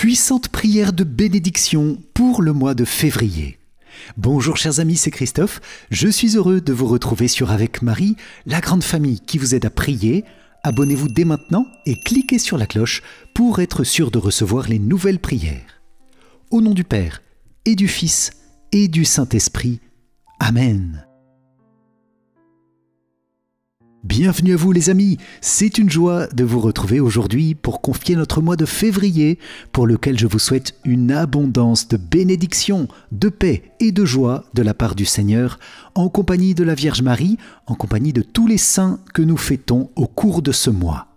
Puissante prière de bénédiction pour le mois de février. Bonjour chers amis, c'est Christophe. Je suis heureux de vous retrouver sur Avec Marie, la grande famille qui vous aide à prier. Abonnez-vous dès maintenant et cliquez sur la cloche pour être sûr de recevoir les nouvelles prières. Au nom du Père et du Fils et du Saint-Esprit. Amen. Bienvenue à vous les amis, c'est une joie de vous retrouver aujourd'hui pour confier notre mois de février pour lequel je vous souhaite une abondance de bénédictions, de paix et de joie de la part du Seigneur en compagnie de la Vierge Marie, en compagnie de tous les saints que nous fêtons au cours de ce mois.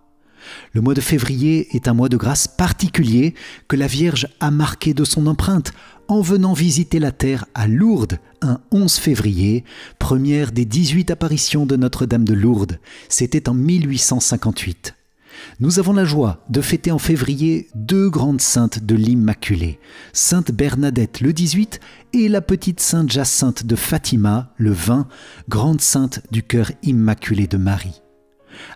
Le mois de février est un mois de grâce particulier que la Vierge a marqué de son empreinte en venant visiter la terre à Lourdes un 11 février, première des 18 apparitions de Notre-Dame de Lourdes. C'était en 1858. Nous avons la joie de fêter en février deux grandes saintes de l'Immaculée, Sainte Bernadette le 18 et la petite Sainte Jacinthe de Fatima le 20, grande sainte du cœur immaculé de Marie.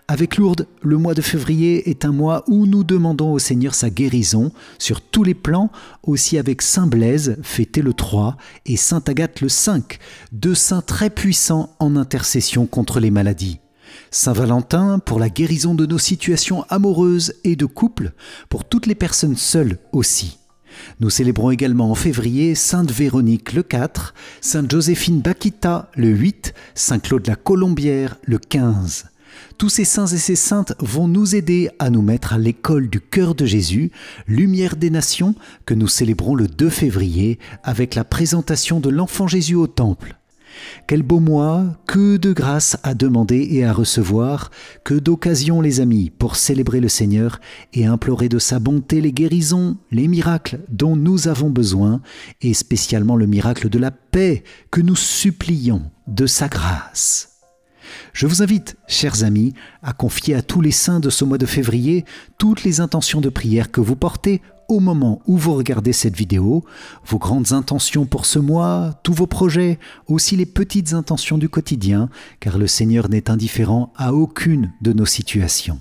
Avec Lourdes, le mois de février est un mois où nous demandons au Seigneur sa guérison sur tous les plans, aussi avec Saint Blaise, fêté le 3, et Sainte Agathe le 5, deux saints très puissants en intercession contre les maladies. Saint Valentin pour la guérison de nos situations amoureuses et de couple, pour toutes les personnes seules aussi. Nous célébrons également en février Sainte Véronique le 4, Sainte Joséphine Bakhita le 8, Saint Claude la Colombière le 15. Tous ces saints et ces saintes vont nous aider à nous mettre à l'école du cœur de Jésus, lumière des nations, que nous célébrons le 2 février avec la présentation de l'enfant Jésus au temple. Quel beau mois, que de grâce à demander et à recevoir, que d'occasions les amis pour célébrer le Seigneur et implorer de sa bonté les guérisons, les miracles dont nous avons besoin et spécialement le miracle de la paix que nous supplions de sa grâce. Je vous invite, chers amis, à confier à tous les saints de ce mois de février toutes les intentions de prière que vous portez au moment où vous regardez cette vidéo, vos grandes intentions pour ce mois, tous vos projets, aussi les petites intentions du quotidien, car le Seigneur n'est indifférent à aucune de nos situations.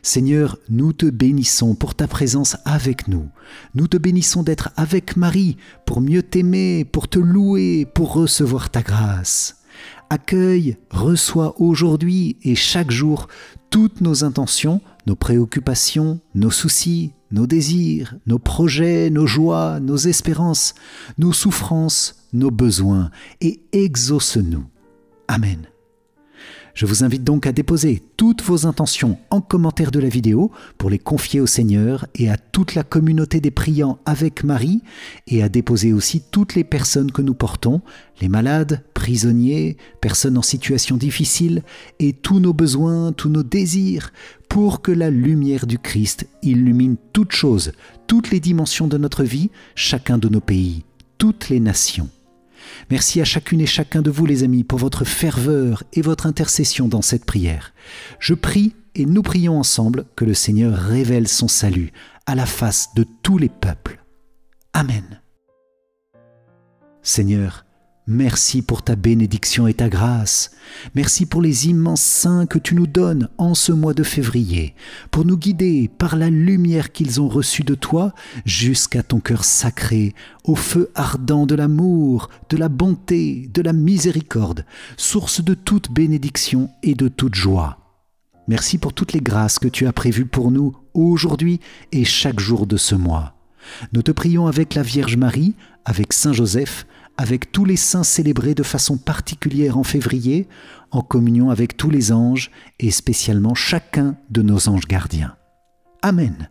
Seigneur, nous te bénissons pour ta présence avec nous. Nous te bénissons d'être avec Marie pour mieux t'aimer, pour te louer, pour recevoir ta grâce. Accueille, reçois aujourd'hui et chaque jour toutes nos intentions, nos préoccupations, nos soucis, nos désirs, nos projets, nos joies, nos espérances, nos souffrances, nos besoins et exauce-nous. Amen. Je vous invite donc à déposer toutes vos intentions en commentaire de la vidéo pour les confier au Seigneur et à toute la communauté des priants avec Marie et à déposer aussi toutes les personnes que nous portons, les malades, prisonniers, personnes en situation difficile et tous nos besoins, tous nos désirs pour que la lumière du Christ illumine toutes choses, toutes les dimensions de notre vie, chacun de nos pays, toutes les nations. Merci à chacune et chacun de vous les amis pour votre ferveur et votre intercession dans cette prière. Je prie et nous prions ensemble que le Seigneur révèle son salut à la face de tous les peuples. Amen. Seigneur, merci pour ta bénédiction et ta grâce. Merci pour les immenses saints que tu nous donnes en ce mois de février, pour nous guider par la lumière qu'ils ont reçue de toi jusqu'à ton cœur sacré, au feu ardent de l'amour, de la bonté, de la miséricorde, source de toute bénédiction et de toute joie. Merci pour toutes les grâces que tu as prévues pour nous aujourd'hui et chaque jour de ce mois. Nous te prions avec la Vierge Marie, avec Saint Joseph, avec tous les saints célébrés de façon particulière en février, en communion avec tous les anges et spécialement chacun de nos anges gardiens. Amen.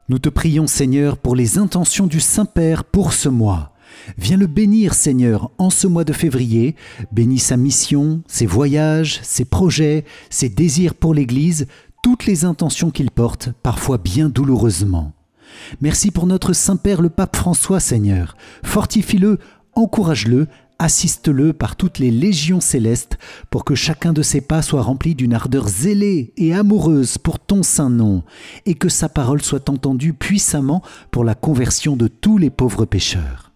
Nous te prions, Seigneur, pour les intentions du Saint-Père pour ce mois. Viens le bénir, Seigneur, en ce mois de février. Bénis sa mission, ses voyages, ses projets, ses désirs pour l'Église, toutes les intentions qu'il porte, parfois bien douloureusement. Merci pour notre Saint-Père le Pape François, Seigneur. Fortifie-le, encourage-le, assiste-le par toutes les légions célestes pour que chacun de ses pas soit rempli d'une ardeur zélée et amoureuse pour ton saint nom et que sa parole soit entendue puissamment pour la conversion de tous les pauvres pécheurs.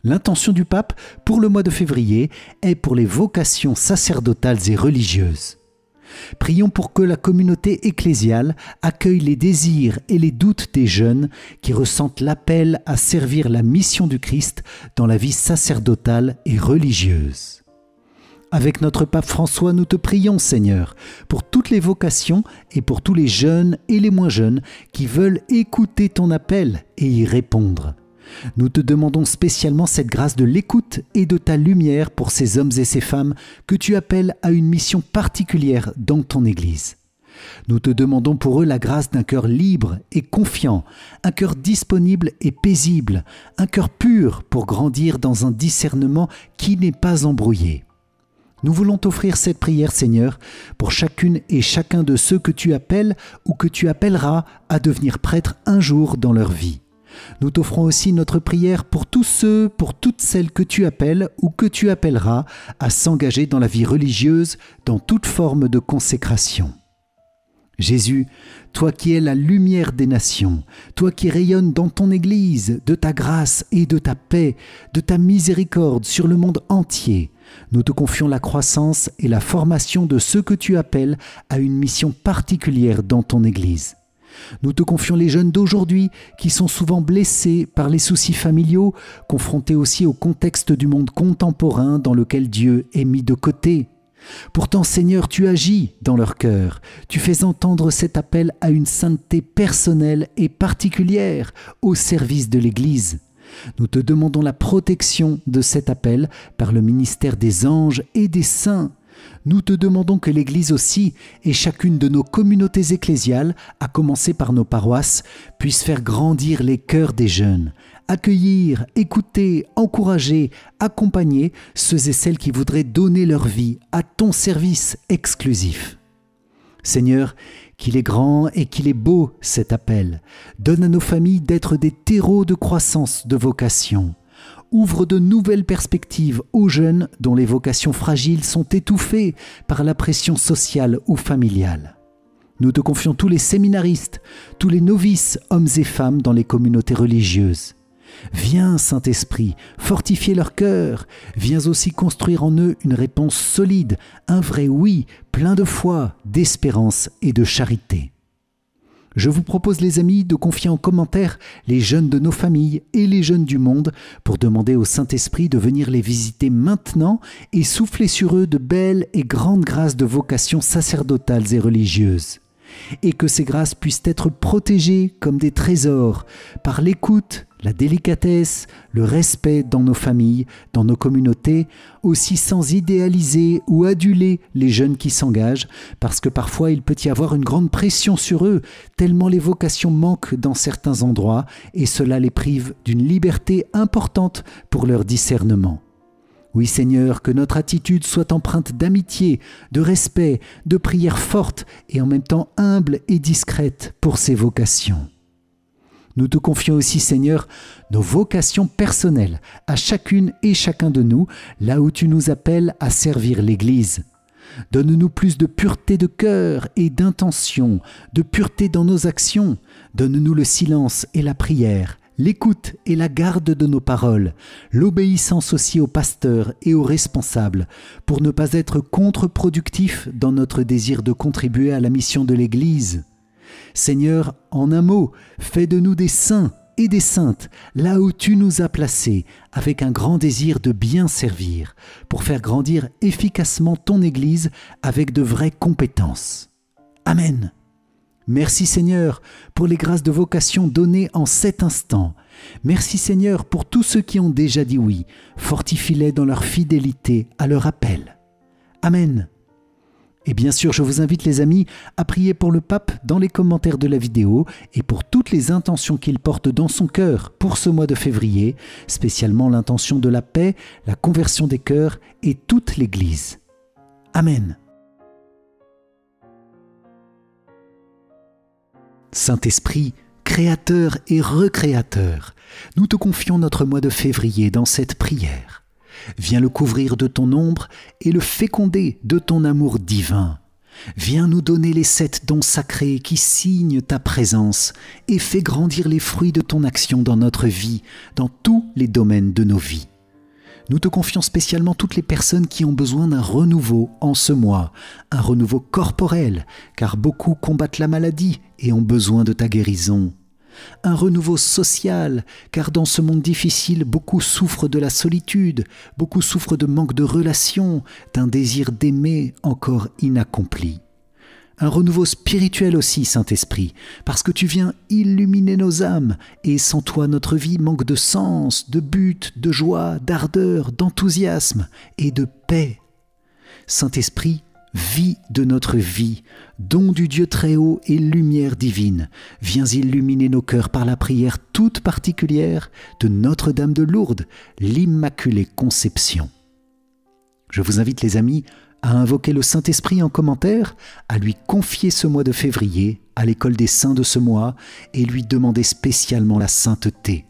L'intention du pape pour le mois de février est pour les vocations sacerdotales et religieuses. Prions pour que la communauté ecclésiale accueille les désirs et les doutes des jeunes qui ressentent l'appel à servir la mission du Christ dans la vie sacerdotale et religieuse. Avec notre pape François, nous te prions, Seigneur, pour toutes les vocations et pour tous les jeunes et les moins jeunes qui veulent écouter ton appel et y répondre. Nous te demandons spécialement cette grâce de l'écoute et de ta lumière pour ces hommes et ces femmes que tu appelles à une mission particulière dans ton Église. Nous te demandons pour eux la grâce d'un cœur libre et confiant, un cœur disponible et paisible, un cœur pur pour grandir dans un discernement qui n'est pas embrouillé. Nous voulons t'offrir cette prière, Seigneur, pour chacune et chacun de ceux que tu appelles ou que tu appelleras à devenir prêtres un jour dans leur vie. Nous t'offrons aussi notre prière pour tous ceux, pour toutes celles que tu appelles ou que tu appelleras à s'engager dans la vie religieuse dans toute forme de consécration. Jésus, toi qui es la lumière des nations, toi qui rayonnes dans ton Église de ta grâce et de ta paix, de ta miséricorde sur le monde entier, nous te confions la croissance et la formation de ceux que tu appelles à une mission particulière dans ton Église. Nous te confions les jeunes d'aujourd'hui qui sont souvent blessés par les soucis familiaux, confrontés aussi au contexte du monde contemporain dans lequel Dieu est mis de côté. Pourtant, Seigneur, tu agis dans leur cœur. Tu fais entendre cet appel à une sainteté personnelle et particulière au service de l'Église. Nous te demandons la protection de cet appel par le ministère des anges et des saints. Nous te demandons que l'Église aussi et chacune de nos communautés ecclésiales, à commencer par nos paroisses, puissent faire grandir les cœurs des jeunes, accueillir, écouter, encourager, accompagner ceux et celles qui voudraient donner leur vie à ton service exclusif. Seigneur, qu'il est grand et qu'il est beau cet appel. Donne à nos familles d'être des terreaux de croissance de vocation. Ouvre de nouvelles perspectives aux jeunes dont les vocations fragiles sont étouffées par la pression sociale ou familiale. Nous te confions tous les séminaristes, tous les novices, hommes et femmes dans les communautés religieuses. Viens, Saint-Esprit, fortifier leur cœur. Viens aussi construire en eux une réponse solide, un vrai oui, plein de foi, d'espérance et de charité. Je vous propose, les amis, de confier en commentaire les jeunes de nos familles et les jeunes du monde pour demander au Saint-Esprit de venir les visiter maintenant et souffler sur eux de belles et grandes grâces de vocation sacerdotales et religieuses. Et que ces grâces puissent être protégées comme des trésors par l'écoute, la délicatesse, le respect dans nos familles, dans nos communautés, aussi sans idéaliser ou aduler les jeunes qui s'engagent, parce que parfois il peut y avoir une grande pression sur eux, tellement les vocations manquent dans certains endroits, et cela les prive d'une liberté importante pour leur discernement. Oui, Seigneur, que notre attitude soit empreinte d'amitié, de respect, de prière forte et en même temps humble et discrète pour ces vocations. Nous te confions aussi, Seigneur, nos vocations personnelles, à chacune et chacun de nous, là où tu nous appelles à servir l'Église. Donne-nous plus de pureté de cœur et d'intention, de pureté dans nos actions. Donne-nous le silence et la prière, l'écoute et la garde de nos paroles, l'obéissance aussi aux pasteurs et aux responsables, pour ne pas être contre-productifs dans notre désir de contribuer à la mission de l'Église. Seigneur, en un mot, fais de nous des saints et des saintes, là où tu nous as placés, avec un grand désir de bien servir, pour faire grandir efficacement ton Église avec de vraies compétences. Amen. Merci Seigneur pour les grâces de vocation données en cet instant. Merci Seigneur pour tous ceux qui ont déjà dit oui. Fortifie-les dans leur fidélité à leur appel. Amen. Et bien sûr, je vous invite les amis à prier pour le pape dans les commentaires de la vidéo et pour toutes les intentions qu'il porte dans son cœur pour ce mois de février, spécialement l'intention de la paix, la conversion des cœurs et toute l'Église. Amen. Saint-Esprit, Créateur et Recréateur, nous te confions notre mois de février dans cette prière. Viens le couvrir de ton ombre et le féconder de ton amour divin. Viens nous donner les 7 dons sacrés qui signent ta présence et fais grandir les fruits de ton action dans notre vie, dans tous les domaines de nos vies. Nous te confions spécialement toutes les personnes qui ont besoin d'un renouveau en ce mois, un renouveau corporel, car beaucoup combattent la maladie et ont besoin de ta guérison. Un renouveau social, car dans ce monde difficile, beaucoup souffrent de la solitude, beaucoup souffrent de manque de relations, d'un désir d'aimer encore inaccompli. Un renouveau spirituel aussi, Saint-Esprit, parce que tu viens illuminer nos âmes, et sans toi notre vie manque de sens, de but, de joie, d'ardeur, d'enthousiasme et de paix. Saint-Esprit, vie de notre vie, don du Dieu très haut et lumière divine, viens illuminer nos cœurs par la prière toute particulière de Notre-Dame de Lourdes, l'Immaculée Conception. Je vous invite les amis à invoquer le Saint-Esprit en commentaire, à lui confier ce mois de février à l'école des saints de ce mois et lui demander spécialement la sainteté.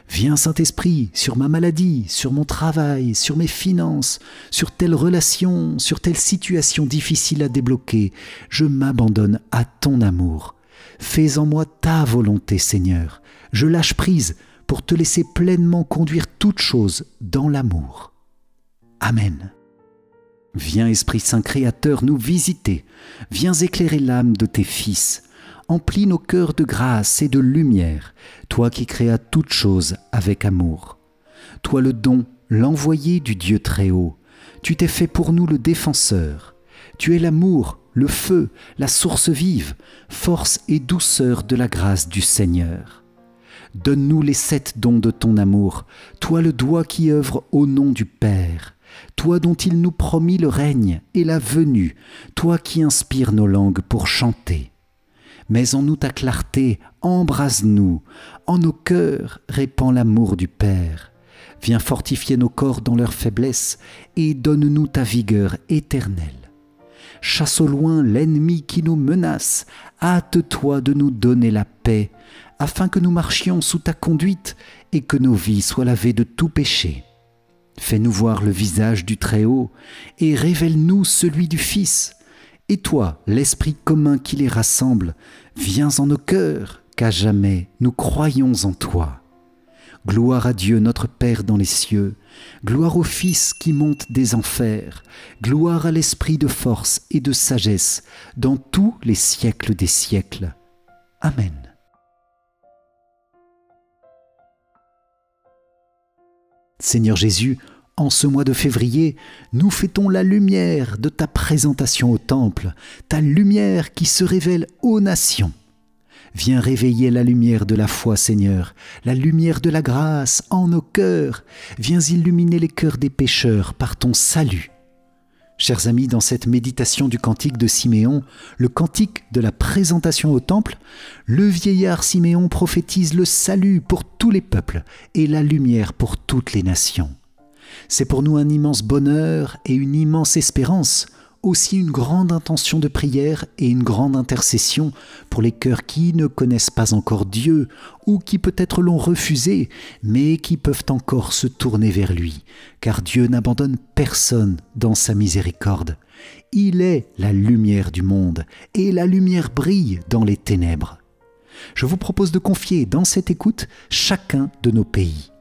Viens Saint-Esprit sur ma maladie, sur mon travail, sur mes finances, sur telle relation, sur telle situation difficile à débloquer. Je m'abandonne à ton amour. Fais en moi ta volonté, Seigneur. Je lâche prise pour te laisser pleinement conduire toutes choses dans l'amour. Amen. Viens Esprit Saint Créateur nous visiter, viens éclairer l'âme de tes fils, emplis nos cœurs de grâce et de lumière, toi qui créas toutes choses avec amour. Toi le don, l'envoyé du Dieu très haut, tu t'es fait pour nous le défenseur. Tu es l'amour, le feu, la source vive, force et douceur de la grâce du Seigneur. Donne-nous les 7 dons de ton amour, toi le doigt qui œuvre au nom du Père. Toi dont il nous promit le règne et la venue, toi qui inspires nos langues pour chanter. Mets en nous ta clarté, embrase-nous, en nos cœurs répand l'amour du Père. Viens fortifier nos corps dans leur faiblesse et donne-nous ta vigueur éternelle. Chasse au loin l'ennemi qui nous menace, hâte-toi de nous donner la paix, afin que nous marchions sous ta conduite et que nos vies soient lavées de tout péché. Fais-nous voir le visage du Très-Haut et révèle-nous celui du Fils. Et toi, l'Esprit commun qui les rassemble, viens en nos cœurs, qu'à jamais nous croyons en toi. Gloire à Dieu notre Père dans les cieux, gloire au Fils qui monte des enfers, gloire à l'Esprit de force et de sagesse dans tous les siècles des siècles. Amen. Seigneur Jésus, en ce mois de février, nous fêtons la lumière de ta présentation au Temple, ta lumière qui se révèle aux nations. Viens réveiller la lumière de la foi, Seigneur, la lumière de la grâce en nos cœurs. Viens illuminer les cœurs des pécheurs par ton salut. Chers amis, dans cette méditation du cantique de Siméon, le cantique de la présentation au Temple, le vieillard Siméon prophétise le salut pour tous les peuples et la lumière pour toutes les nations. C'est pour nous un immense bonheur et une immense espérance, aussi une grande intention de prière et une grande intercession pour les cœurs qui ne connaissent pas encore Dieu ou qui peut-être l'ont refusé, mais qui peuvent encore se tourner vers lui, car Dieu n'abandonne personne dans sa miséricorde. Il est la lumière du monde et la lumière brille dans les ténèbres. Je vous propose de confier dans cette écoute chacun de nos pays.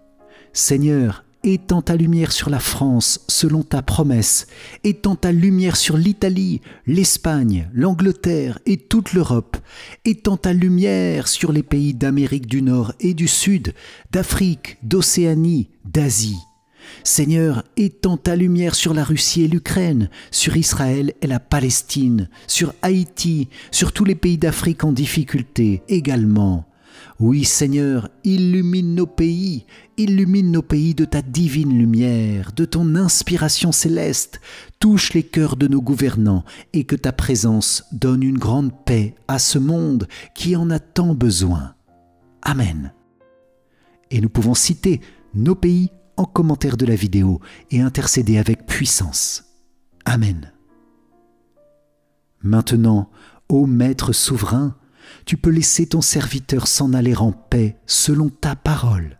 Seigneur, étends ta lumière sur la France selon ta promesse, étends ta lumière sur l'Italie, l'Espagne, l'Angleterre et toute l'Europe, étends ta lumière sur les pays d'Amérique du Nord et du Sud, d'Afrique, d'Océanie, d'Asie. Seigneur, étends ta lumière sur la Russie et l'Ukraine, sur Israël et la Palestine, sur Haïti, sur tous les pays d'Afrique en difficulté également. Oui, Seigneur, illumine nos pays de ta divine lumière, de ton inspiration céleste, touche les cœurs de nos gouvernants et que ta présence donne une grande paix à ce monde qui en a tant besoin. Amen. Et nous pouvons citer nos pays en commentaire de la vidéo et intercéder avec puissance. Amen. Maintenant, ô Maître souverain, tu peux laisser ton serviteur s'en aller en paix selon ta parole.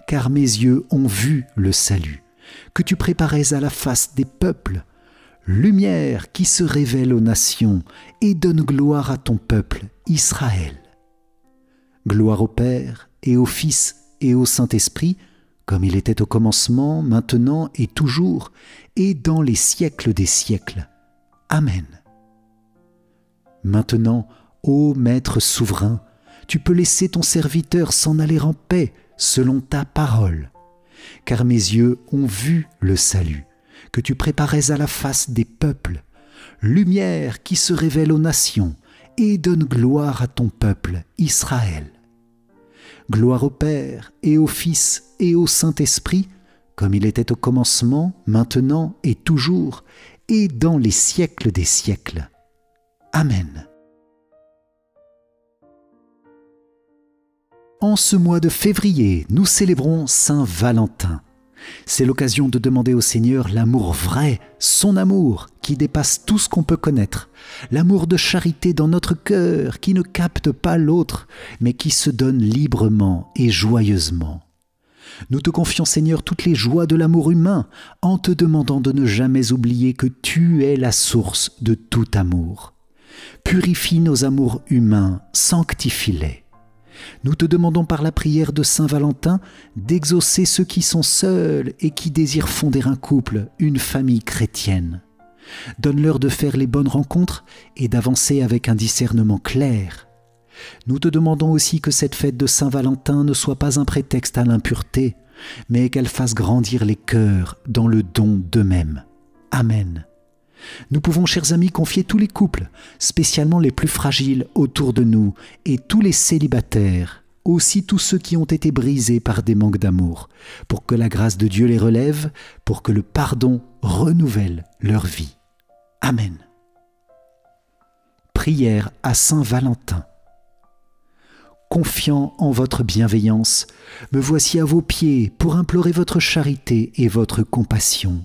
Car mes yeux ont vu le salut, que tu préparais à la face des peuples, lumière qui se révèle aux nations et donne gloire à ton peuple, Israël. Gloire au Père et au Fils et au Saint-Esprit, comme il était au commencement, maintenant et toujours, et dans les siècles des siècles. Amen. Maintenant, ô Maître souverain, tu peux laisser ton serviteur s'en aller en paix selon ta parole, car mes yeux ont vu le salut que tu préparais à la face des peuples, lumière qui se révèle aux nations et donne gloire à ton peuple Israël. Gloire au Père et au Fils et au Saint-Esprit, comme il était au commencement, maintenant et toujours, et dans les siècles des siècles. Amen. En ce mois de février, nous célébrons Saint Valentin. C'est l'occasion de demander au Seigneur l'amour vrai, son amour qui dépasse tout ce qu'on peut connaître, l'amour de charité dans notre cœur qui ne capte pas l'autre, mais qui se donne librement et joyeusement. Nous te confions, Seigneur, toutes les joies de l'amour humain, en te demandant de ne jamais oublier que tu es la source de tout amour. Purifie nos amours humains, sanctifie-les. Nous te demandons par la prière de Saint Valentin d'exaucer ceux qui sont seuls et qui désirent fonder un couple, une famille chrétienne. Donne-leur de faire les bonnes rencontres et d'avancer avec un discernement clair. Nous te demandons aussi que cette fête de Saint Valentin ne soit pas un prétexte à l'impureté, mais qu'elle fasse grandir les cœurs dans le don d'eux-mêmes. Amen. Nous pouvons, chers amis, confier tous les couples, spécialement les plus fragiles autour de nous, et tous les célibataires, aussi tous ceux qui ont été brisés par des manques d'amour, pour que la grâce de Dieu les relève, pour que le pardon renouvelle leur vie. Amen. Prière à Saint Valentin. Confiant en votre bienveillance, me voici à vos pieds pour implorer votre charité et votre compassion.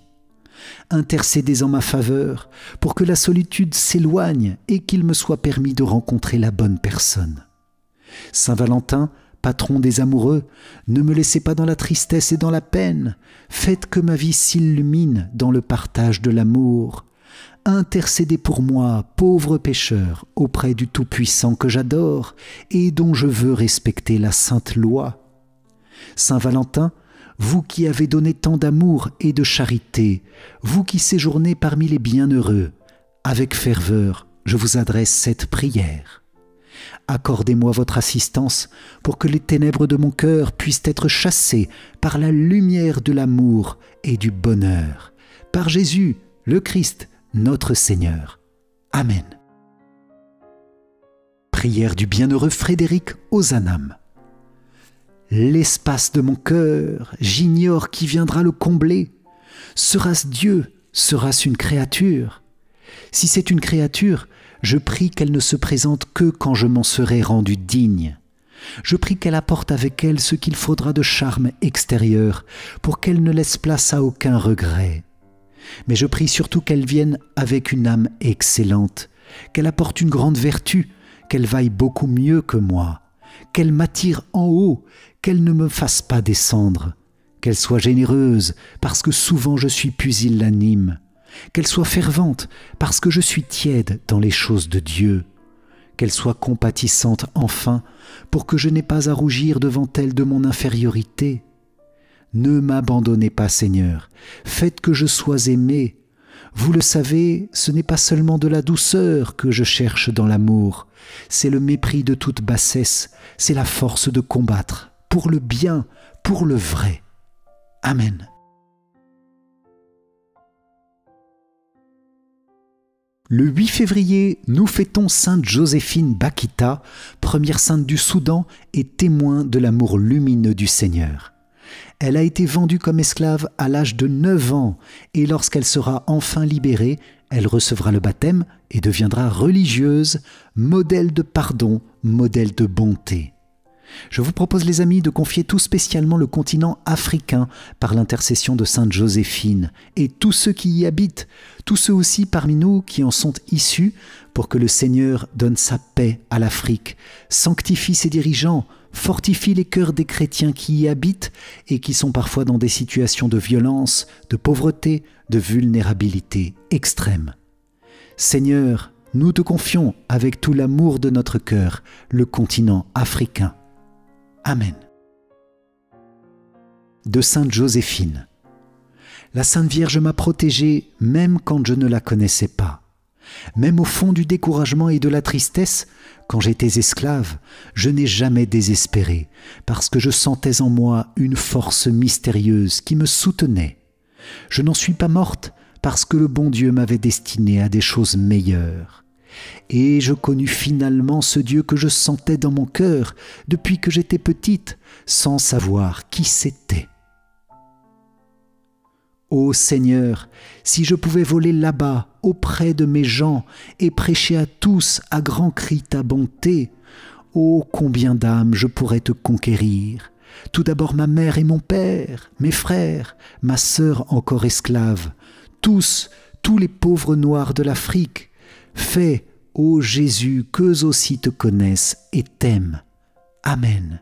Intercédez en ma faveur pour que la solitude s'éloigne et qu'il me soit permis de rencontrer la bonne personne. Saint Valentin, patron des amoureux, ne me laissez pas dans la tristesse et dans la peine. Faites que ma vie s'illumine dans le partage de l'amour. Intercédez pour moi, pauvre pécheur, auprès du Tout-Puissant que j'adore et dont je veux respecter la sainte loi. Saint Valentin, vous qui avez donné tant d'amour et de charité, vous qui séjournez parmi les bienheureux, avec ferveur, je vous adresse cette prière. Accordez-moi votre assistance pour que les ténèbres de mon cœur puissent être chassées par la lumière de l'amour et du bonheur. Par Jésus, le Christ, notre Seigneur. Amen. Prière du bienheureux Frédéric Ozanam. L'espace de mon cœur, j'ignore qui viendra le combler. Sera-ce Dieu? Sera-ce une créature? Si c'est une créature, je prie qu'elle ne se présente que quand je m'en serai rendu digne. Je prie qu'elle apporte avec elle ce qu'il faudra de charme extérieur pour qu'elle ne laisse place à aucun regret. Mais je prie surtout qu'elle vienne avec une âme excellente, qu'elle apporte une grande vertu, qu'elle vaille beaucoup mieux que moi, qu'elle m'attire en haut, qu'elle ne me fasse pas descendre, qu'elle soit généreuse parce que souvent je suis pusillanime, qu'elle soit fervente parce que je suis tiède dans les choses de Dieu, qu'elle soit compatissante enfin pour que je n'ai pas à rougir devant elle de mon infériorité. Ne m'abandonnez pas, Seigneur, faites que je sois aimé. Vous le savez, ce n'est pas seulement de la douceur que je cherche dans l'amour, c'est le mépris de toute bassesse, c'est la force de combattre, pour le bien, pour le vrai. Amen. Le 8 février, nous fêtons Sainte Joséphine Bakita, première sainte du Soudan et témoin de l'amour lumineux du Seigneur. Elle a été vendue comme esclave à l'âge de 9 ans et lorsqu'elle sera enfin libérée, elle recevra le baptême et deviendra religieuse, modèle de pardon, modèle de bonté. Je vous propose, les amis, de confier tout spécialement le continent africain par l'intercession de Sainte Joséphine et tous ceux qui y habitent, tous ceux aussi parmi nous qui en sont issus, pour que le Seigneur donne sa paix à l'Afrique, sanctifie ses dirigeants, fortifie les cœurs des chrétiens qui y habitent et qui sont parfois dans des situations de violence, de pauvreté, de vulnérabilité extrême. Seigneur, nous te confions avec tout l'amour de notre cœur le continent africain. Amen. de Sainte Joséphine. La Sainte Vierge m'a protégé même quand je ne la connaissais pas. Même au fond du découragement et de la tristesse, quand j'étais esclave, je n'ai jamais désespéré, parce que je sentais en moi une force mystérieuse qui me soutenait. Je n'en suis pas morte, parce que le bon Dieu m'avait destinée à des choses meilleures. Et je connus finalement ce Dieu que je sentais dans mon cœur depuis que j'étais petite, sans savoir qui c'était. Ô Seigneur, si je pouvais voler là-bas, auprès de mes gens, et prêcher à tous à grands cris ta bonté, ô combien d'âmes je pourrais te conquérir. Tout d'abord ma mère et mon père, mes frères, ma sœur encore esclave, tous les pauvres noirs de l'Afrique. Fais, ô Jésus, qu'eux aussi te connaissent et t'aiment. Amen.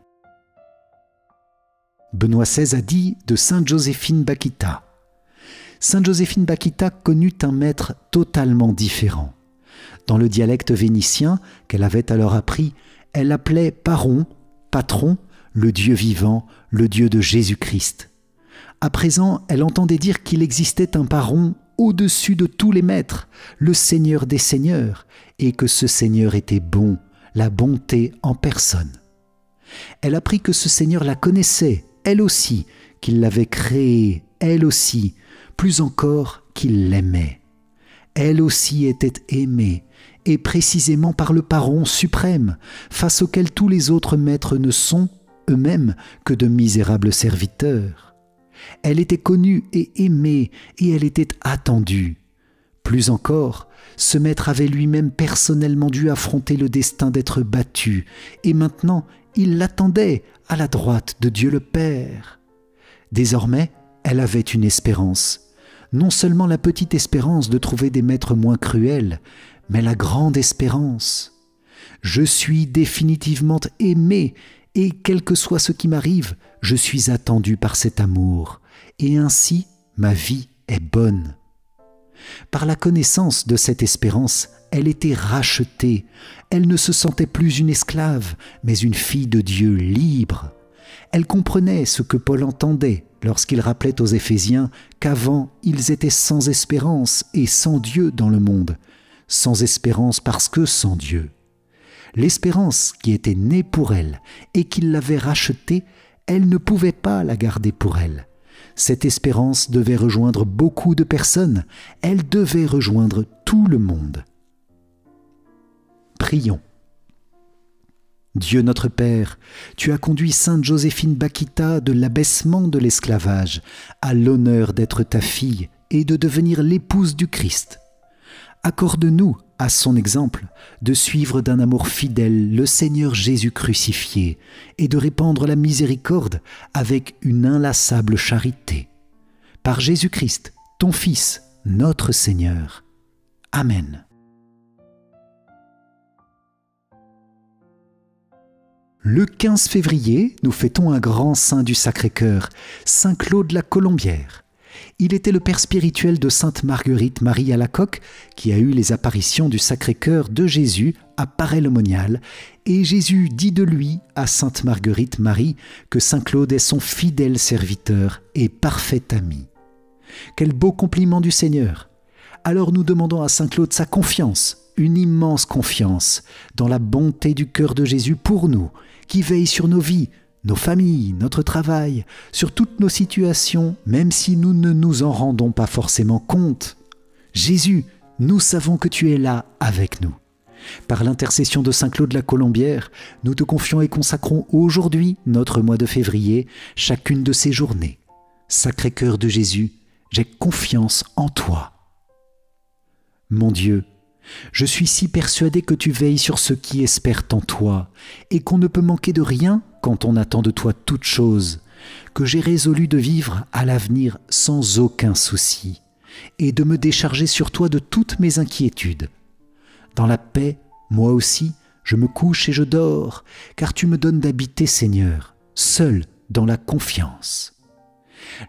Benoît XVI a dit de Sainte Joséphine Bakhita. Sainte Joséphine Bakhita connut un maître totalement différent. Dans le dialecte vénitien qu'elle avait alors appris, elle appelait Paron, patron, le Dieu vivant, le Dieu de Jésus-Christ. À présent, elle entendait dire qu'il existait un Paron au-dessus de tous les maîtres, le Seigneur des Seigneurs, et que ce Seigneur était bon, la bonté en personne. Elle apprit que ce Seigneur la connaissait, elle aussi, qu'il l'avait créée, elle aussi, plus encore qu'il l'aimait. Elle aussi était aimée, et précisément par le Paron suprême, face auquel tous les autres maîtres ne sont, eux-mêmes, que de misérables serviteurs. Elle était connue et aimée, et elle était attendue. Plus encore, ce maître avait lui-même personnellement dû affronter le destin d'être battu, et maintenant il l'attendait à la droite de Dieu le Père. Désormais, elle avait une espérance. Non seulement la petite espérance de trouver des maîtres moins cruels, mais la grande espérance. Je suis définitivement aimé, et quel que soit ce qui m'arrive, je suis attendu par cet amour, et ainsi ma vie est bonne. Par la connaissance de cette espérance, elle était rachetée, elle ne se sentait plus une esclave, mais une fille de Dieu libre. Elle comprenait ce que Paul entendait lorsqu'il rappelait aux Éphésiens qu'avant ils étaient sans espérance et sans Dieu dans le monde, sans espérance parce que sans Dieu. L'espérance qui était née pour elle et qu'il l'avait rachetée, elle ne pouvait pas la garder pour elle. Cette espérance devait rejoindre beaucoup de personnes, elle devait rejoindre tout le monde. Prions. Dieu notre Père, tu as conduit Sainte Joséphine Bakhita de l'abaissement de l'esclavage à l'honneur d'être ta fille et de devenir l'épouse du Christ. Accorde-nous, à son exemple, de suivre d'un amour fidèle le Seigneur Jésus crucifié et de répandre la miséricorde avec une inlassable charité. Par Jésus-Christ, ton Fils, notre Seigneur. Amen. Le 15 février, nous fêtons un grand saint du Sacré-Cœur, Saint Claude la Colombière. Il était le père spirituel de Sainte Marguerite Marie Alacoque, qui a eu les apparitions du Sacré-Cœur de Jésus à Paray-le-Monial, et Jésus dit de lui à Sainte Marguerite Marie que Saint Claude est son fidèle serviteur et parfait ami. Quel beau compliment du Seigneur! Alors nous demandons à Saint Claude sa confiance, une immense confiance, dans la bonté du cœur de Jésus pour nous, qui veille sur nos vies, nos familles, notre travail, sur toutes nos situations, même si nous ne nous en rendons pas forcément compte. Jésus, nous savons que tu es là avec nous. Par l'intercession de Saint Claude la Colombière, nous te confions et consacrons aujourd'hui, notre mois de février, chacune de ces journées. Sacré-Cœur de Jésus, j'ai confiance en toi. Mon Dieu, je suis si persuadé que tu veilles sur ceux qui espèrent en toi et qu'on ne peut manquer de rien quand on attend de toi toute chose, que j'ai résolu de vivre à l'avenir sans aucun souci et de me décharger sur toi de toutes mes inquiétudes. Dans la paix, moi aussi, je me couche et je dors, car tu me donnes d'habiter, Seigneur, seul dans la confiance.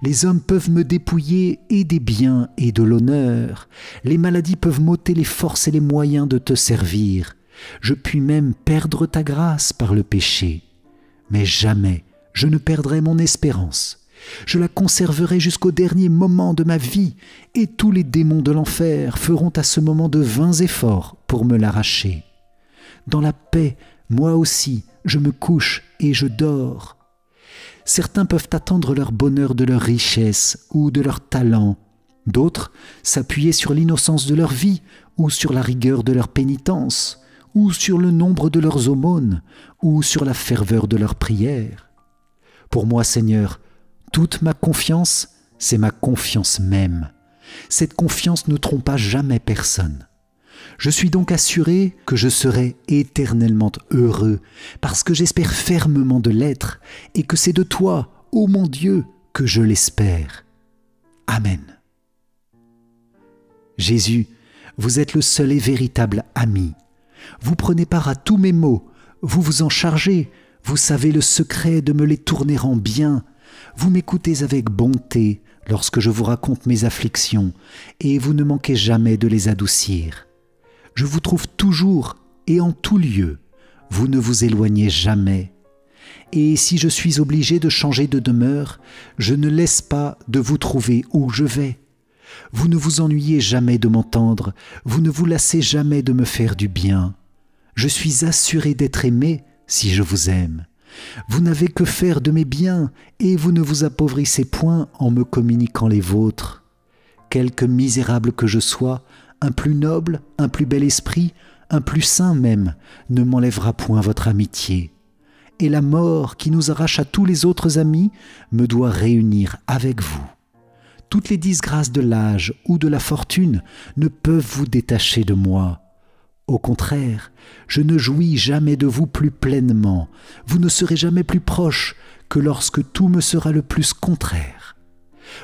Les hommes peuvent me dépouiller et des biens et de l'honneur. Les maladies peuvent m'ôter les forces et les moyens de te servir. Je puis même perdre ta grâce par le péché. Mais jamais je ne perdrai mon espérance. Je la conserverai jusqu'au dernier moment de ma vie, et tous les démons de l'enfer feront à ce moment de vains efforts pour me l'arracher. Dans la paix, moi aussi, je me couche et je dors. Certains peuvent attendre leur bonheur de leur richesse ou de leur talent. D'autres s'appuyer sur l'innocence de leur vie ou sur la rigueur de leur pénitence, ou sur le nombre de leurs aumônes, ou sur la ferveur de leurs prières. Pour moi, Seigneur, toute ma confiance, c'est ma confiance même. Cette confiance ne trompe jamais personne. Je suis donc assuré que je serai éternellement heureux, parce que j'espère fermement de l'être, et que c'est de toi, ô mon Dieu, que je l'espère. Amen. Jésus, vous êtes le seul et véritable ami. Vous prenez part à tous mes maux, vous vous en chargez, vous savez le secret de me les tourner en bien. Vous m'écoutez avec bonté lorsque je vous raconte mes afflictions, et vous ne manquez jamais de les adoucir. Je vous trouve toujours et en tout lieu, vous ne vous éloignez jamais. Et si je suis obligé de changer de demeure, je ne laisse pas de vous trouver où je vais. Vous ne vous ennuyez jamais de m'entendre, vous ne vous lassez jamais de me faire du bien. Je suis assuré d'être aimé si je vous aime. Vous n'avez que faire de mes biens, et vous ne vous appauvrissez point en me communiquant les vôtres. Quelque misérable que je sois, un plus noble, un plus bel esprit, un plus saint même, ne m'enlèvera point votre amitié. Et la mort qui nous arrache à tous les autres amis me doit réunir avec vous. Toutes les disgrâces de l'âge ou de la fortune ne peuvent vous détacher de moi. Au contraire, je ne jouis jamais de vous plus pleinement, vous ne serez jamais plus proche que lorsque tout me sera le plus contraire.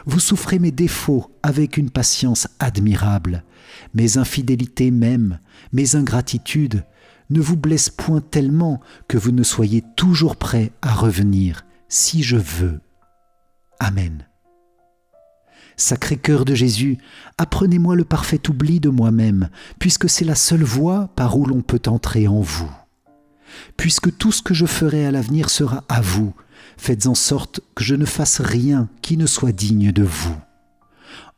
Vous souffrez mes défauts avec une patience admirable. Mes infidélités même, mes ingratitudes, ne vous blessent point tellement que vous ne soyez toujours prêt à revenir, si je veux. Amen. Sacré-Cœur de Jésus, apprenez-moi le parfait oubli de moi-même, puisque c'est la seule voie par où l'on peut entrer en vous. Puisque tout ce que je ferai à l'avenir sera à vous, faites en sorte que je ne fasse rien qui ne soit digne de vous.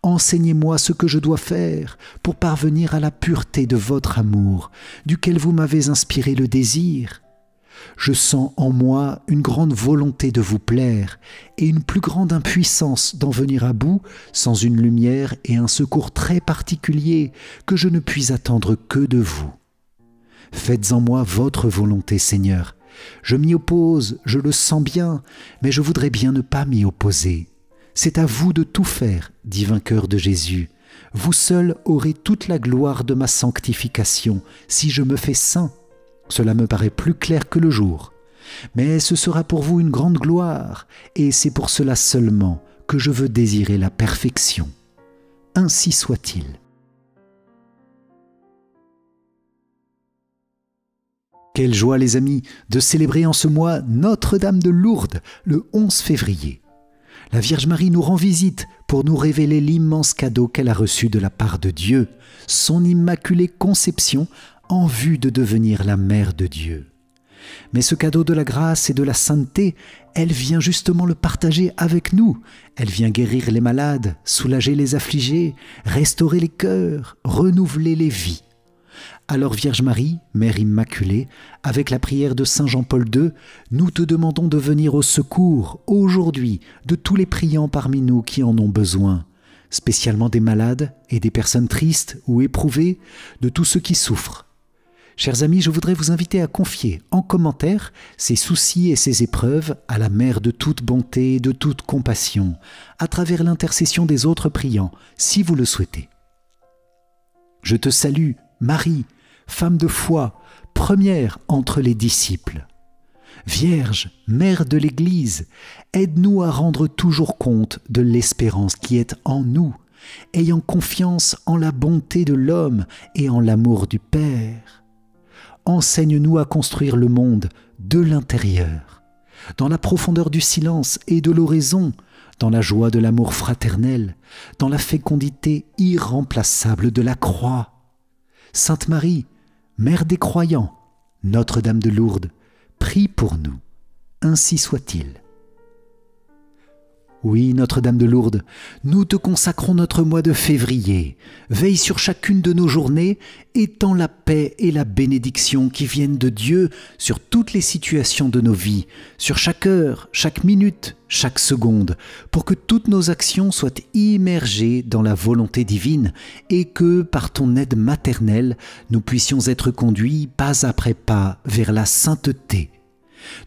Enseignez-moi ce que je dois faire pour parvenir à la pureté de votre amour, duquel vous m'avez inspiré le désir. Je sens en moi une grande volonté de vous plaire et une plus grande impuissance d'en venir à bout sans une lumière et un secours très particuliers que je ne puis attendre que de vous. Faites en moi votre volonté, Seigneur. Je m'y oppose, je le sens bien, mais je voudrais bien ne pas m'y opposer. C'est à vous de tout faire, divin cœur de Jésus. Vous seul aurez toute la gloire de ma sanctification si je me fais saint. Cela me paraît plus clair que le jour. Mais ce sera pour vous une grande gloire, et c'est pour cela seulement que je veux désirer la perfection. Ainsi soit-il. Quelle joie, les amis, de célébrer en ce mois Notre-Dame de Lourdes, le 11 février. La Vierge Marie nous rend visite pour nous révéler l'immense cadeau qu'elle a reçu de la part de Dieu, son immaculée conception en vue de devenir la mère de Dieu. Mais ce cadeau de la grâce et de la sainteté, elle vient justement le partager avec nous. Elle vient guérir les malades, soulager les affligés, restaurer les cœurs, renouveler les vies. Alors Vierge Marie, Mère Immaculée, avec la prière de Saint Jean-Paul II, nous te demandons de venir au secours, aujourd'hui, de tous les priants parmi nous qui en ont besoin, spécialement des malades et des personnes tristes ou éprouvées, de tous ceux qui souffrent. Chers amis, je voudrais vous inviter à confier en commentaire ces soucis et ces épreuves à la Mère de toute bonté et de toute compassion, à travers l'intercession des autres priants, si vous le souhaitez. Je te salue, Marie, femme de foi, première entre les disciples. Vierge, Mère de l'Église, aide-nous à rendre toujours compte de l'espérance qui est en nous, ayant confiance en la bonté de l'homme et en l'amour du Père. Enseigne-nous à construire le monde de l'intérieur, dans la profondeur du silence et de l'oraison, dans la joie de l'amour fraternel, dans la fécondité irremplaçable de la croix. Sainte Marie, Mère des croyants, Notre-Dame de Lourdes, prie pour nous. Ainsi soit-il. Oui, Notre-Dame de Lourdes, nous te consacrons notre mois de février. Veille sur chacune de nos journées, étends la paix et la bénédiction qui viennent de Dieu sur toutes les situations de nos vies, sur chaque heure, chaque minute, chaque seconde, pour que toutes nos actions soient immergées dans la volonté divine et que, par ton aide maternelle, nous puissions être conduits pas après pas vers la sainteté.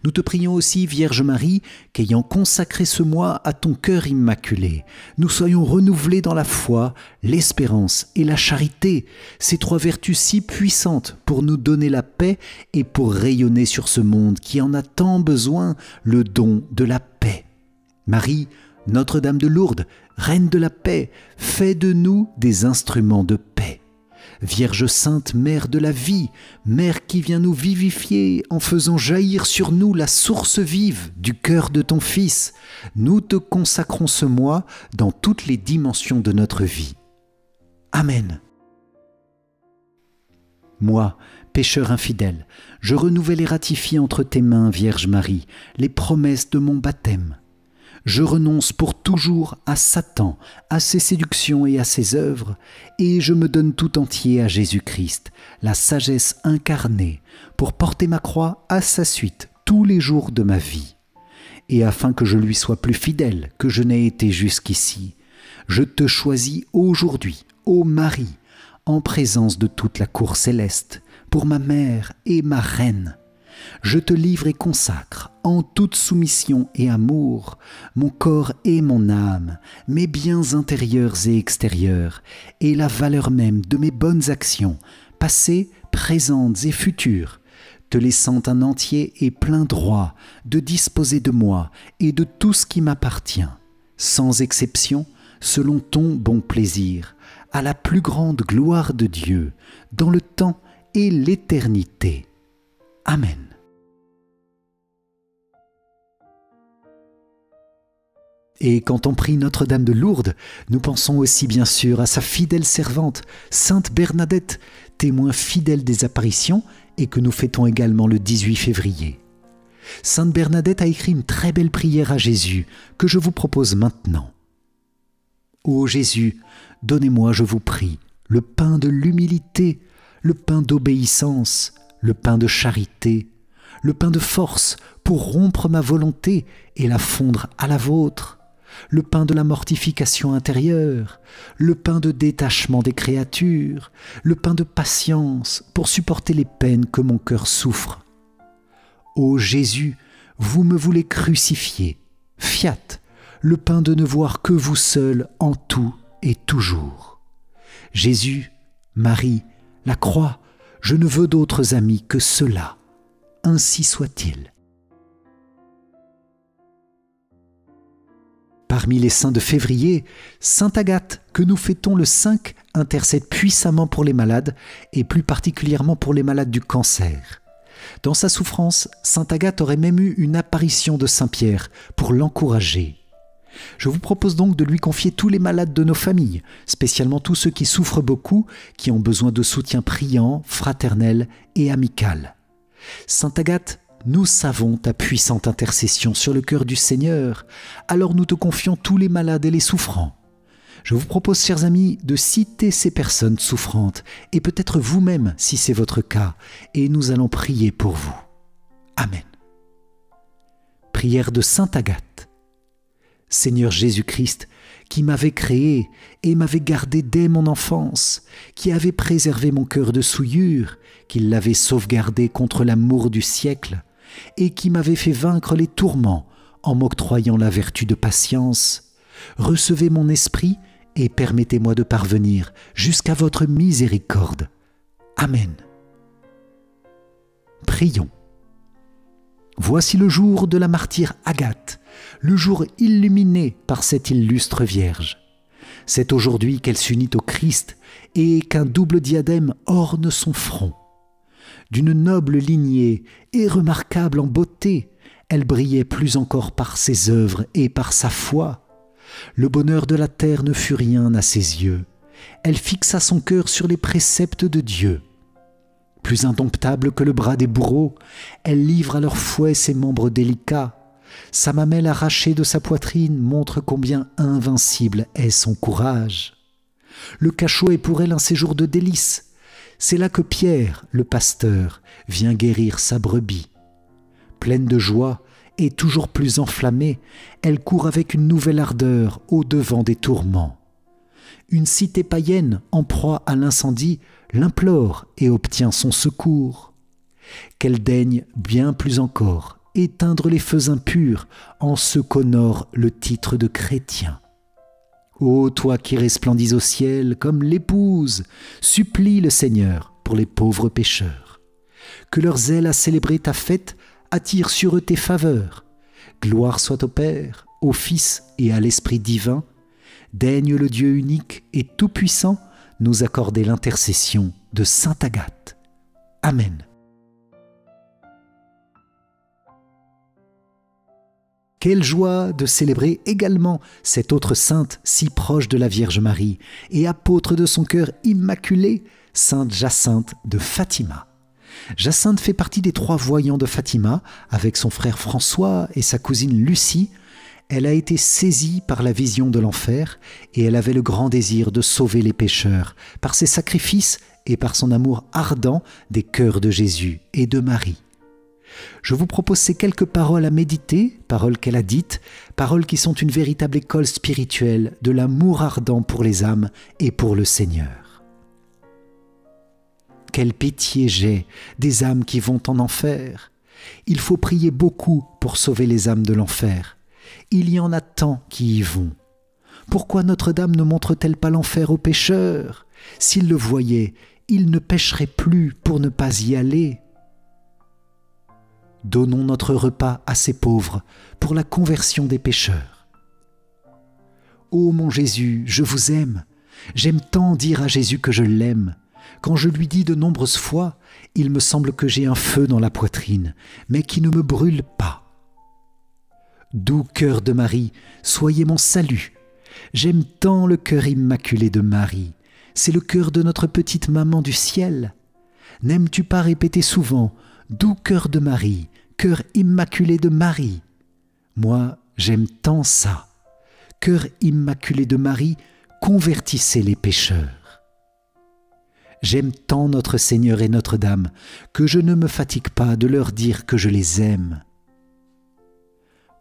Nous te prions aussi, Vierge Marie, qu'ayant consacré ce mois à ton cœur immaculé, nous soyons renouvelés dans la foi, l'espérance et la charité, ces trois vertus si puissantes pour nous donner la paix et pour rayonner sur ce monde qui en a tant besoin le don de la paix. Marie, Notre-Dame de Lourdes, Reine de la paix, fais de nous des instruments de paix. Vierge sainte, Mère de la vie, Mère qui vient nous vivifier en faisant jaillir sur nous la source vive du cœur de ton Fils, nous te consacrons ce mois dans toutes les dimensions de notre vie. Amen. Moi, pécheur infidèle, je renouvelle et ratifie entre tes mains, Vierge Marie, les promesses de mon baptême. Je renonce pour toujours à Satan, à ses séductions et à ses œuvres, et je me donne tout entier à Jésus-Christ, la sagesse incarnée, pour porter ma croix à sa suite tous les jours de ma vie. Et afin que je lui sois plus fidèle que je n'ai été jusqu'ici, je te choisis aujourd'hui, ô Marie, en présence de toute la cour céleste, pour ma mère et ma reine. Je te livre et consacre, en toute soumission et amour, mon corps et mon âme, mes biens intérieurs et extérieurs, et la valeur même de mes bonnes actions, passées, présentes et futures, te laissant un entier et plein droit de disposer de moi et de tout ce qui m'appartient, sans exception, selon ton bon plaisir, à la plus grande gloire de Dieu, dans le temps et l'éternité. Amen. Et quand on prie Notre-Dame de Lourdes, nous pensons aussi bien sûr à sa fidèle servante, Sainte Bernadette, témoin fidèle des apparitions et que nous fêtons également le 18 février. Sainte Bernadette a écrit une très belle prière à Jésus que je vous propose maintenant. Ô Jésus, donnez-moi, je vous prie, le pain de l'humilité, le pain d'obéissance, le pain de charité, le pain de force pour rompre ma volonté et la fondre à la vôtre, le pain de la mortification intérieure, le pain de détachement des créatures, le pain de patience pour supporter les peines que mon cœur souffre. Ô Jésus, vous me voulez crucifier, fiat, le pain de ne voir que vous seul en tout et toujours. Jésus, Marie, la croix, je ne veux d'autres amis que ceux-là. Ainsi soit-il. Parmi les saints de février, Sainte Agathe, que nous fêtons le 5, intercède puissamment pour les malades, et plus particulièrement pour les malades du cancer. Dans sa souffrance, Sainte Agathe aurait même eu une apparition de Saint Pierre pour l'encourager. Je vous propose donc de lui confier tous les malades de nos familles, spécialement tous ceux qui souffrent beaucoup, qui ont besoin de soutien priant, fraternel et amical. Sainte Agathe, nous savons ta puissante intercession sur le cœur du Seigneur, alors nous te confions tous les malades et les souffrants. Je vous propose, chers amis, de citer ces personnes souffrantes, et peut-être vous-même si c'est votre cas, et nous allons prier pour vous. Amen. Prière de Sainte Agathe. Seigneur Jésus-Christ, qui m'avait créé et m'avait gardé dès mon enfance, qui avait préservé mon cœur de souillure, qui l'avait sauvegardé contre l'amour du siècle, et qui m'avait fait vaincre les tourments en m'octroyant la vertu de patience, recevez mon esprit et permettez-moi de parvenir jusqu'à votre miséricorde. Amen. Prions. Voici le jour de la martyre Agathe, le jour illuminé par cette illustre Vierge. C'est aujourd'hui qu'elle s'unit au Christ et qu'un double diadème orne son front. D'une noble lignée et remarquable en beauté, elle brillait plus encore par ses œuvres et par sa foi. Le bonheur de la terre ne fut rien à ses yeux. Elle fixa son cœur sur les préceptes de Dieu. Plus indomptable que le bras des bourreaux, elle livre à leur fouet ses membres délicats. Sa mamelle arrachée de sa poitrine montre combien invincible est son courage. Le cachot est pour elle un séjour de délices. C'est là que Pierre, le pasteur, vient guérir sa brebis. Pleine de joie et toujours plus enflammée, elle court avec une nouvelle ardeur au-devant des tourments. Une cité païenne, en proie à l'incendie, l'implore et obtient son secours. Qu'elle daigne bien plus encore éteindre les feux impurs en ce qu'honore le titre de chrétien. Ô toi qui resplendis au ciel comme l'épouse, supplie le Seigneur pour les pauvres pécheurs. Que leur zèle à célébrer ta fête attire sur eux tes faveurs. Gloire soit au Père, au Fils et à l'Esprit divin. Daigne le Dieu unique et tout-puissant nous accorder l'intercession de Sainte Agathe. Amen. Quelle joie de célébrer également cette autre sainte si proche de la Vierge Marie et apôtre de son cœur immaculé, sainte Jacinthe de Fatima. Jacinthe fait partie des 3 voyants de Fatima, avec son frère François et sa cousine Lucie. Elle a été saisie par la vision de l'enfer et elle avait le grand désir de sauver les pécheurs par ses sacrifices et par son amour ardent des cœurs de Jésus et de Marie. Je vous propose ces quelques paroles à méditer, paroles qu'elle a dites, paroles qui sont une véritable école spirituelle de l'amour ardent pour les âmes et pour le Seigneur. Quelle pitié j'ai des âmes qui vont en enfer. Il faut prier beaucoup pour sauver les âmes de l'enfer. Il y en a tant qui y vont. Pourquoi Notre-Dame ne montre-t-elle pas l'enfer aux pécheurs? S'ils le voyaient, ils ne pécheraient plus pour ne pas y aller. Donnons notre repas à ces pauvres pour la conversion des pécheurs. Ô mon Jésus, je vous aime. J'aime tant dire à Jésus que je l'aime. Quand je lui dis de nombreuses fois, il me semble que j'ai un feu dans la poitrine, mais qui ne me brûle pas. Doux cœur de Marie, soyez mon salut. J'aime tant le cœur immaculé de Marie. C'est le cœur de notre petite maman du ciel. N'aimes-tu pas répéter souvent « Doux cœur de Marie, cœur immaculé de Marie ». Moi, j'aime tant ça. Cœur immaculé de Marie, convertissez les pécheurs. J'aime tant notre Seigneur et Notre-Dame que je ne me fatigue pas de leur dire que je les aime.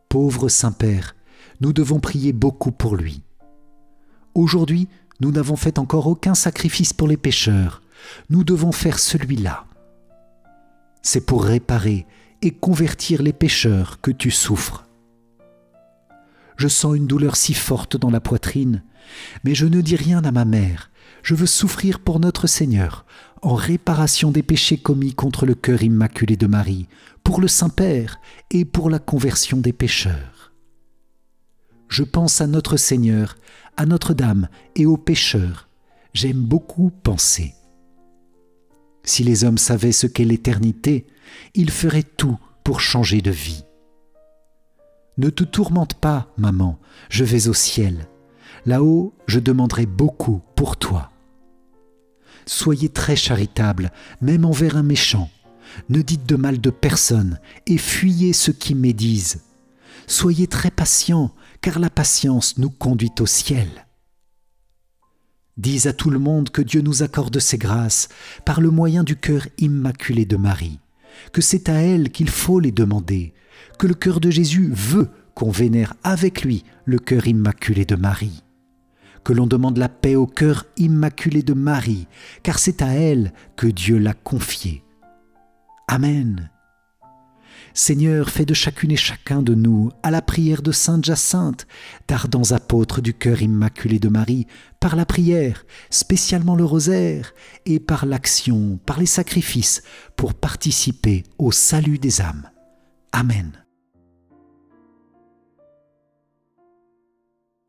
Pauvre Saint-Père, nous devons prier beaucoup pour lui. Aujourd'hui, nous n'avons fait encore aucun sacrifice pour les pécheurs. Nous devons faire celui-là. C'est pour réparer et convertir les pécheurs que tu souffres. Je sens une douleur si forte dans la poitrine, mais je ne dis rien à ma mère. Je veux souffrir pour notre Seigneur, en réparation des péchés commis contre le cœur immaculé de Marie, pour le Saint-Père et pour la conversion des pécheurs. Je pense à notre Seigneur, à Notre-Dame et aux pécheurs. J'aime beaucoup penser. Si les hommes savaient ce qu'est l'éternité, ils feraient tout pour changer de vie. Ne te tourmente pas, maman, je vais au ciel. Là-haut, je demanderai beaucoup pour toi. Soyez très charitable, même envers un méchant. Ne dites de mal de personne et fuyez ceux qui médisent. Soyez très patient, car la patience nous conduit au ciel. Dis à tout le monde que Dieu nous accorde ses grâces par le moyen du cœur immaculé de Marie, que c'est à elle qu'il faut les demander, que le cœur de Jésus veut qu'on vénère avec lui le cœur immaculé de Marie, que l'on demande la paix au cœur immaculé de Marie, car c'est à elle que Dieu l'a confié. Amen. Seigneur, fais de chacune et chacun de nous, à la prière de Sainte Jacinthe, d'ardents apôtres du cœur immaculé de Marie, par la prière, spécialement le rosaire, et par l'action, par les sacrifices, pour participer au salut des âmes. Amen.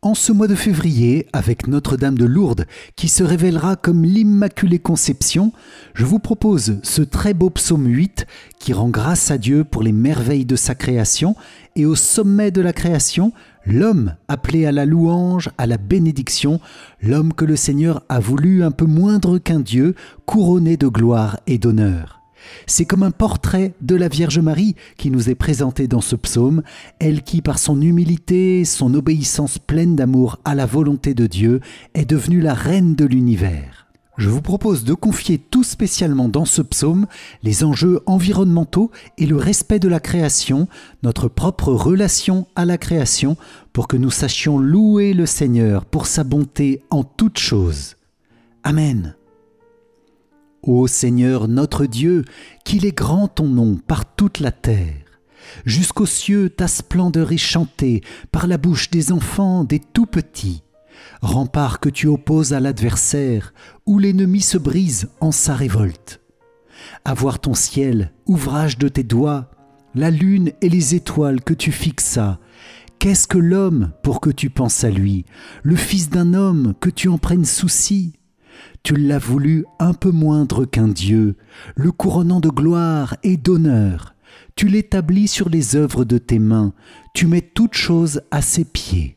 En ce mois de février, avec Notre-Dame de Lourdes, qui se révélera comme l'Immaculée Conception, je vous propose ce très beau psaume 8 qui rend grâce à Dieu pour les merveilles de sa création et au sommet de la création, l'homme appelé à la louange, à la bénédiction, l'homme que le Seigneur a voulu un peu moindre qu'un Dieu, couronné de gloire et d'honneur. C'est comme un portrait de la Vierge Marie qui nous est présenté dans ce psaume, elle qui, par son humilité, son obéissance pleine d'amour à la volonté de Dieu, est devenue la reine de l'univers. Je vous propose de confier tout spécialement dans ce psaume les enjeux environnementaux et le respect de la création, notre propre relation à la création, pour que nous sachions louer le Seigneur pour sa bonté en toutes choses. Amen. Ô Seigneur notre Dieu, qu'il est grand ton nom par toute la terre. Jusqu'aux cieux ta splendeur est chantée par la bouche des enfants, des tout-petits. Rempart que tu opposes à l'adversaire, où l'ennemi se brise en sa révolte. À voir ton ciel, ouvrage de tes doigts, la lune et les étoiles que tu fixas. Qu'est-ce que l'homme pour que tu penses à lui, le fils d'un homme que tu en prennes souci? Tu l'as voulu un peu moindre qu'un Dieu, le couronnant de gloire et d'honneur. Tu l'établis sur les œuvres de tes mains, tu mets toutes choses à ses pieds.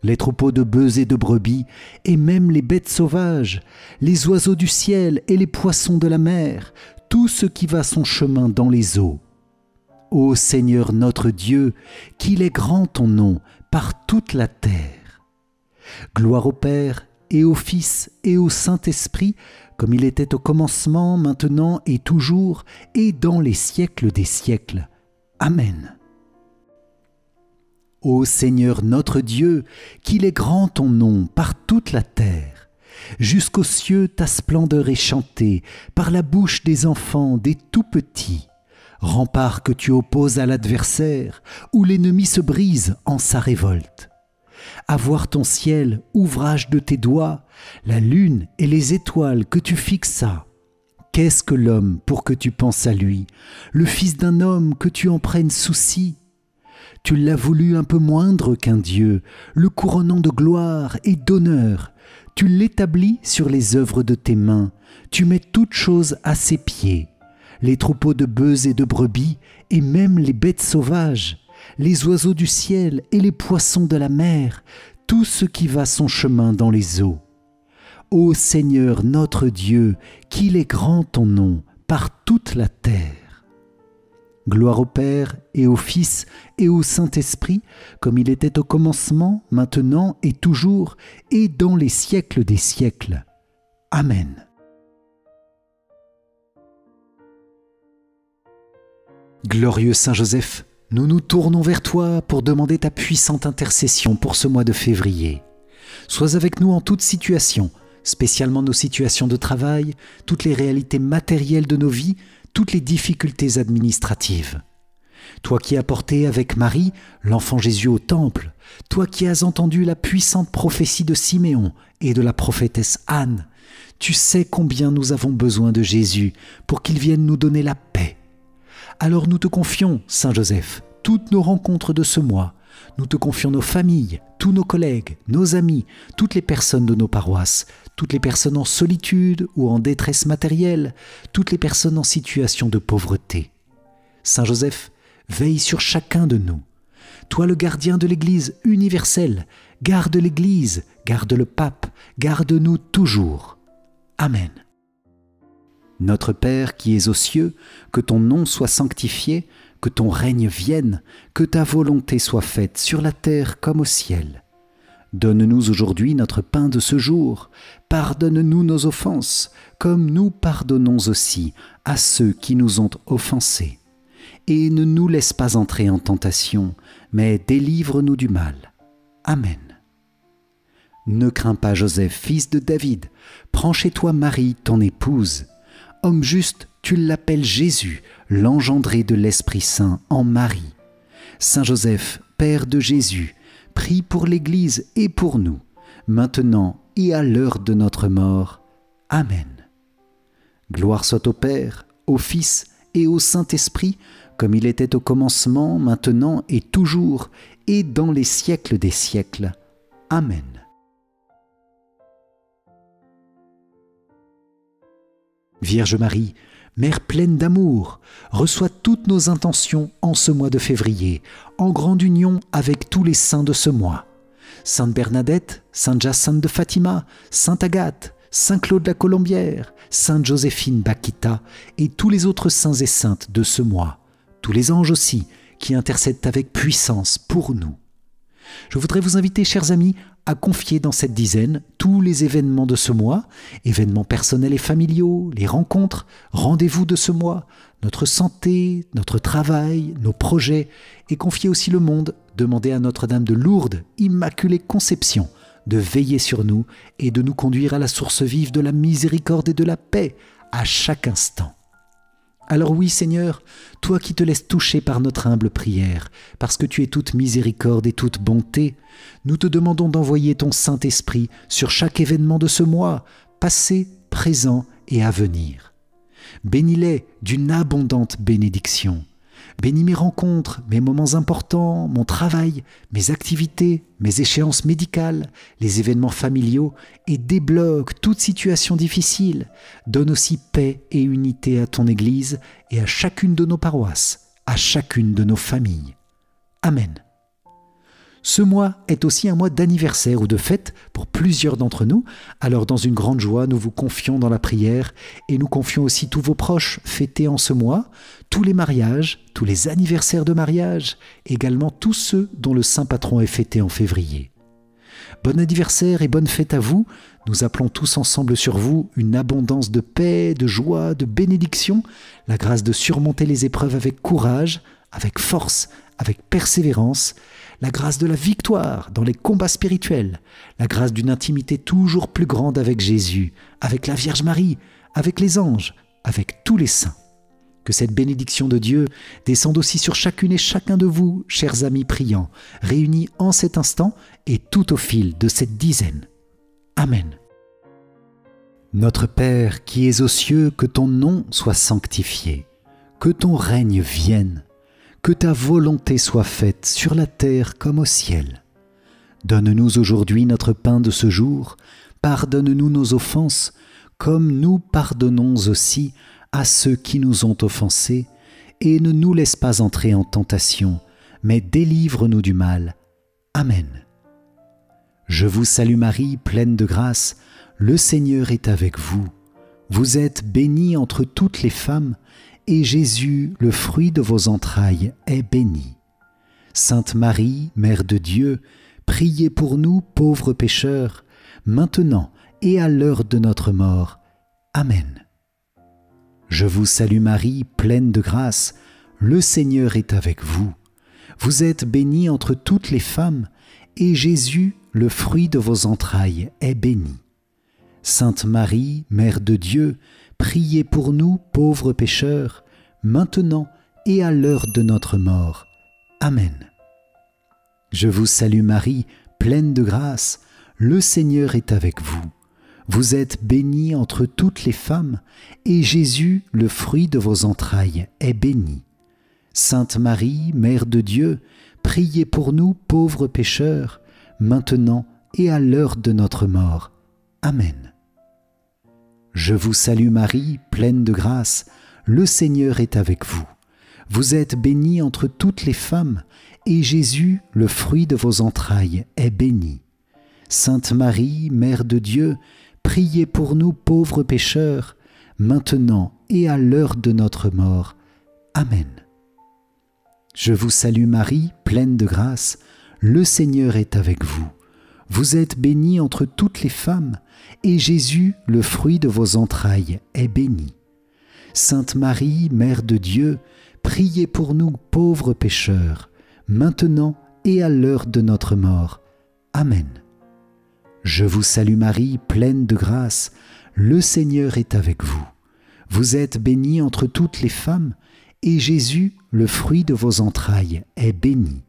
Les troupeaux de bœufs et de brebis, et même les bêtes sauvages, les oiseaux du ciel et les poissons de la mer, tout ce qui va son chemin dans les eaux. Ô Seigneur notre Dieu, qu'il est grand ton nom par toute la terre. Gloire au Père, et au Fils, et au Saint-Esprit, comme il était au commencement, maintenant et toujours, et dans les siècles des siècles. Amen. Ô Seigneur notre Dieu, qu'il est grand ton nom par toute la terre. Jusqu'aux cieux ta splendeur est chantée par la bouche des enfants, des tout-petits. Rempart que tu opposes à l'adversaire, où l'ennemi se brise en sa révolte. À voir ton ciel, ouvrage de tes doigts, la lune et les étoiles que tu fixas. Qu'est-ce que l'homme pour que tu penses à lui, le fils d'un homme que tu en prennes souci? Tu l'as voulu un peu moindre qu'un Dieu, le couronnant de gloire et d'honneur. Tu l'établis sur les œuvres de tes mains, tu mets toutes choses à ses pieds. Les troupeaux de bœufs et de brebis, et même les bêtes sauvages, les oiseaux du ciel et les poissons de la mer, tout ce qui va son chemin dans les eaux. Ô Seigneur notre Dieu, qu'il est grand ton nom par toute la terre. Gloire au Père et au Fils et au Saint-Esprit, comme il était au commencement, maintenant et toujours, et dans les siècles des siècles. Amen. Glorieux Saint Joseph, nous nous tournons vers toi pour demander ta puissante intercession pour ce mois de février. Sois avec nous en toute situation, spécialement nos situations de travail, toutes les réalités matérielles de nos vies, toutes les difficultés administratives. Toi qui as porté avec Marie l'enfant Jésus au temple, toi qui as entendu la puissante prophétie de Siméon et de la prophétesse Anne, tu sais combien nous avons besoin de Jésus pour qu'il vienne nous donner la paix. Alors nous te confions, Saint Joseph, toutes nos rencontres de ce mois. Nous te confions nos familles, tous nos collègues, nos amis, toutes les personnes de nos paroisses, toutes les personnes en solitude ou en détresse matérielle, toutes les personnes en situation de pauvreté. Saint Joseph, veille sur chacun de nous. Toi le gardien de l'Église universelle, garde l'Église, garde le pape, garde-nous toujours. Amen. Notre Père qui es aux cieux, que ton nom soit sanctifié, que ton règne vienne, que ta volonté soit faite sur la terre comme au ciel. Donne-nous aujourd'hui notre pain de ce jour. Pardonne-nous nos offenses, comme nous pardonnons aussi à ceux qui nous ont offensés. Et ne nous laisse pas entrer en tentation, mais délivre-nous du mal. Amen. Ne crains pas, Joseph, fils de David. Prends chez toi Marie, ton épouse. Homme juste, tu l'appelles Jésus, l'engendré de l'Esprit Saint en Marie. Saint Joseph, Père de Jésus, prie pour l'Église et pour nous, maintenant et à l'heure de notre mort. Amen. Gloire soit au Père, au Fils et au Saint-Esprit, comme il était au commencement, maintenant et toujours, et dans les siècles des siècles. Amen. Vierge Marie, Mère pleine d'amour, reçois toutes nos intentions en ce mois de février, en grande union avec tous les saints de ce mois. Sainte Bernadette, Sainte Jacinthe de Fatima, Sainte Agathe, Saint Claude la Colombière, Sainte Joséphine Bakhita et tous les autres saints et saintes de ce mois, tous les anges aussi, qui intercèdent avec puissance pour nous. Je voudrais vous inviter, chers amis, à confier dans cette dizaine tous les événements de ce mois, événements personnels et familiaux, les rencontres, rendez-vous de ce mois, notre santé, notre travail, nos projets, et confier aussi le monde, demander à Notre-Dame de Lourdes, Immaculée Conception, de veiller sur nous et de nous conduire à la source vive de la miséricorde et de la paix à chaque instant. Alors oui, Seigneur, toi qui te laisses toucher par notre humble prière, parce que tu es toute miséricorde et toute bonté, nous te demandons d'envoyer ton Saint-Esprit sur chaque événement de ce mois, passé, présent et à venir. Bénis-les d'une abondante bénédiction. Bénis mes rencontres, mes moments importants, mon travail, mes activités, mes échéances médicales, les événements familiaux et débloque toute situation difficile. Donne aussi paix et unité à ton Église et à chacune de nos paroisses, à chacune de nos familles. Amen. Ce mois est aussi un mois d'anniversaire ou de fête pour plusieurs d'entre nous. Alors dans une grande joie, nous vous confions dans la prière et nous confions aussi tous vos proches fêtés en ce mois, tous les mariages, tous les anniversaires de mariage, également tous ceux dont le saint patron est fêté en février. Bon anniversaire et bonne fête à vous. Nous appelons tous ensemble sur vous une abondance de paix, de joie, de bénédiction, la grâce de surmonter les épreuves avec courage, avec force, avec persévérance, la grâce de la victoire dans les combats spirituels, la grâce d'une intimité toujours plus grande avec Jésus, avec la Vierge Marie, avec les anges, avec tous les saints. Que cette bénédiction de Dieu descende aussi sur chacune et chacun de vous, chers amis priants, réunis en cet instant et tout au fil de cette dizaine. Amen. Notre Père qui es aux cieux, que ton nom soit sanctifié, que ton règne vienne, que ta volonté soit faite sur la terre comme au ciel. Donne-nous aujourd'hui notre pain de ce jour, pardonne-nous nos offenses, comme nous pardonnons aussi à ceux qui nous ont offensés, et ne nous laisse pas entrer en tentation, mais délivre-nous du mal. Amen. Je vous salue Marie, pleine de grâce, le Seigneur est avec vous. Vous êtes bénie entre toutes les femmes, et Jésus, le fruit de vos entrailles, est béni. Sainte Marie, Mère de Dieu, priez pour nous pauvres pécheurs, maintenant et à l'heure de notre mort. Amen. Je vous salue Marie, pleine de grâce, le Seigneur est avec vous. Vous êtes bénie entre toutes les femmes, et Jésus, le fruit de vos entrailles, est béni. Sainte Marie, Mère de Dieu, priez pour nous pauvres pécheurs, maintenant et à l'heure de notre mort. Amen. Je vous salue Marie, pleine de grâce, le Seigneur est avec vous. Vous êtes bénie entre toutes les femmes, et Jésus, le fruit de vos entrailles, est béni. Sainte Marie, Mère de Dieu, priez pour nous pauvres pécheurs, maintenant et à l'heure de notre mort. Amen. Je vous salue Marie, pleine de grâce, le Seigneur est avec vous. Vous êtes bénie entre toutes les femmes, et Jésus, le fruit de vos entrailles, est béni. Sainte Marie, Mère de Dieu, priez pour nous pauvres pécheurs, maintenant et à l'heure de notre mort. Amen. Je vous salue Marie, pleine de grâce, le Seigneur est avec vous. Vous êtes bénie entre toutes les femmes, et Jésus, le fruit de vos entrailles, est béni. Sainte Marie, Mère de Dieu, priez pour nous pauvres pécheurs, maintenant et à l'heure de notre mort. Amen. Je vous salue Marie, pleine de grâce, le Seigneur est avec vous. Vous êtes bénie entre toutes les femmes, et Jésus, le fruit de vos entrailles, est béni.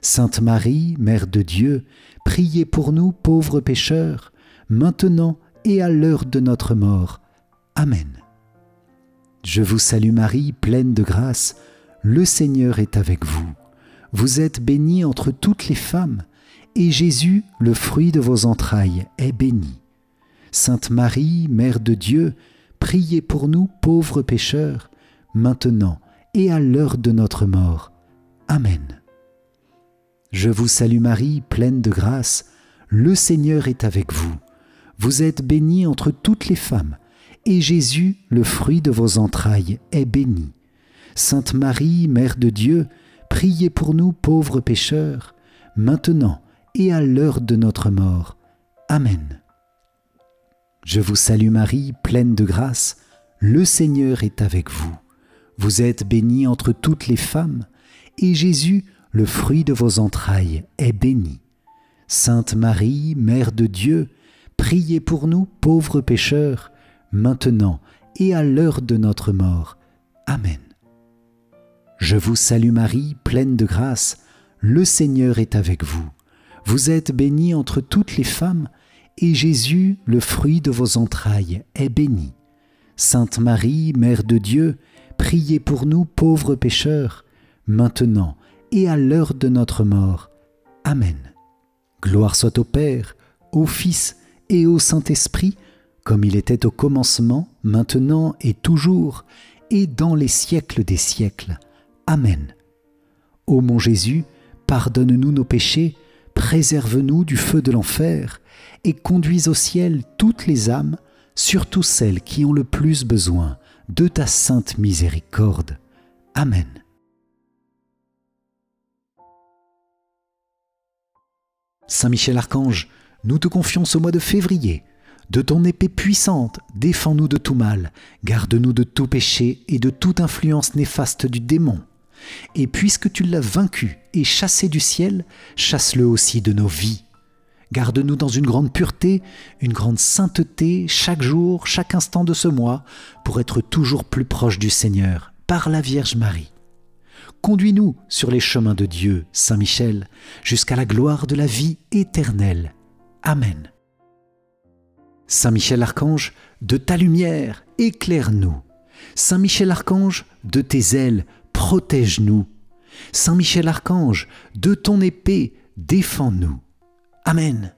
Sainte Marie, Mère de Dieu, priez pour nous pauvres pécheurs, maintenant et à l'heure de notre mort. Amen. Je vous salue Marie, pleine de grâce, le Seigneur est avec vous. Vous êtes bénie entre toutes les femmes, et Jésus, le fruit de vos entrailles, est béni. Sainte Marie, Mère de Dieu, priez pour nous pauvres pécheurs, maintenant et à l'heure de notre mort. Amen. Je vous salue Marie, pleine de grâce, le Seigneur est avec vous. Vous êtes bénie entre toutes les femmes, et Jésus, le fruit de vos entrailles, est béni. Sainte Marie, Mère de Dieu, priez pour nous pauvres pécheurs, maintenant et à l'heure de notre mort. Amen. Je vous salue Marie, pleine de grâce, le Seigneur est avec vous. Vous êtes bénie entre toutes les femmes, et Jésus, le fruit de vos entrailles, est béni. Sainte Marie, Mère de Dieu, priez pour nous pauvres pécheurs, maintenant et à l'heure de notre mort. Amen. Je vous salue Marie, pleine de grâce, le Seigneur est avec vous. Vous êtes bénie entre toutes les femmes, et Jésus, le fruit de vos entrailles, est béni. Sainte Marie, Mère de Dieu, priez pour nous pauvres pécheurs, maintenant et à l'heure de notre mort. Amen. Gloire soit au Père, au Fils et au Saint-Esprit, comme il était au commencement, maintenant et toujours, et dans les siècles des siècles. Amen. Ô mon Jésus, pardonne-nous nos péchés, préserve-nous du feu de l'enfer, et conduis au ciel toutes les âmes, surtout celles qui ont le plus besoin de ta sainte miséricorde. Amen. Saint Michel Archange, nous te confions ce mois de février. De ton épée puissante, défends-nous de tout mal, garde-nous de tout péché et de toute influence néfaste du démon. Et puisque tu l'as vaincu et chassé du ciel, chasse-le aussi de nos vies. Garde-nous dans une grande pureté, une grande sainteté, chaque jour, chaque instant de ce mois, pour être toujours plus proche du Seigneur, par la Vierge Marie. Conduis-nous sur les chemins de Dieu, Saint Michel, jusqu'à la gloire de la vie éternelle. Amen. Saint Michel Archange, de ta lumière, éclaire-nous. Saint Michel Archange, de tes ailes, protège-nous. Saint Michel Archange, de ton épée, défends-nous. Amen.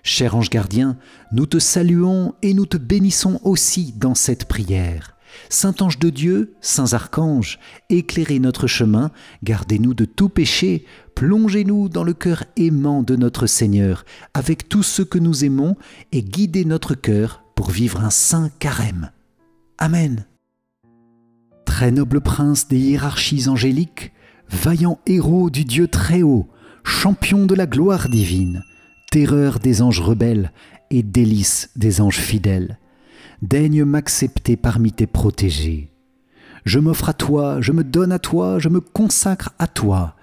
Cher ange gardien, nous te saluons et nous te bénissons aussi dans cette prière. Saint ange de Dieu, saints archanges, éclairez notre chemin, gardez-nous de tout péché, plongez-nous dans le cœur aimant de notre Seigneur, avec tous ceux que nous aimons, et guidez notre cœur pour vivre un saint carême. Amen. Très noble prince des hiérarchies angéliques, vaillant héros du Dieu très haut, champion de la gloire divine, terreur des anges rebelles et délice des anges fidèles, daigne m'accepter parmi tes protégés. Je m'offre à toi, je me donne à toi, je me consacre à toi,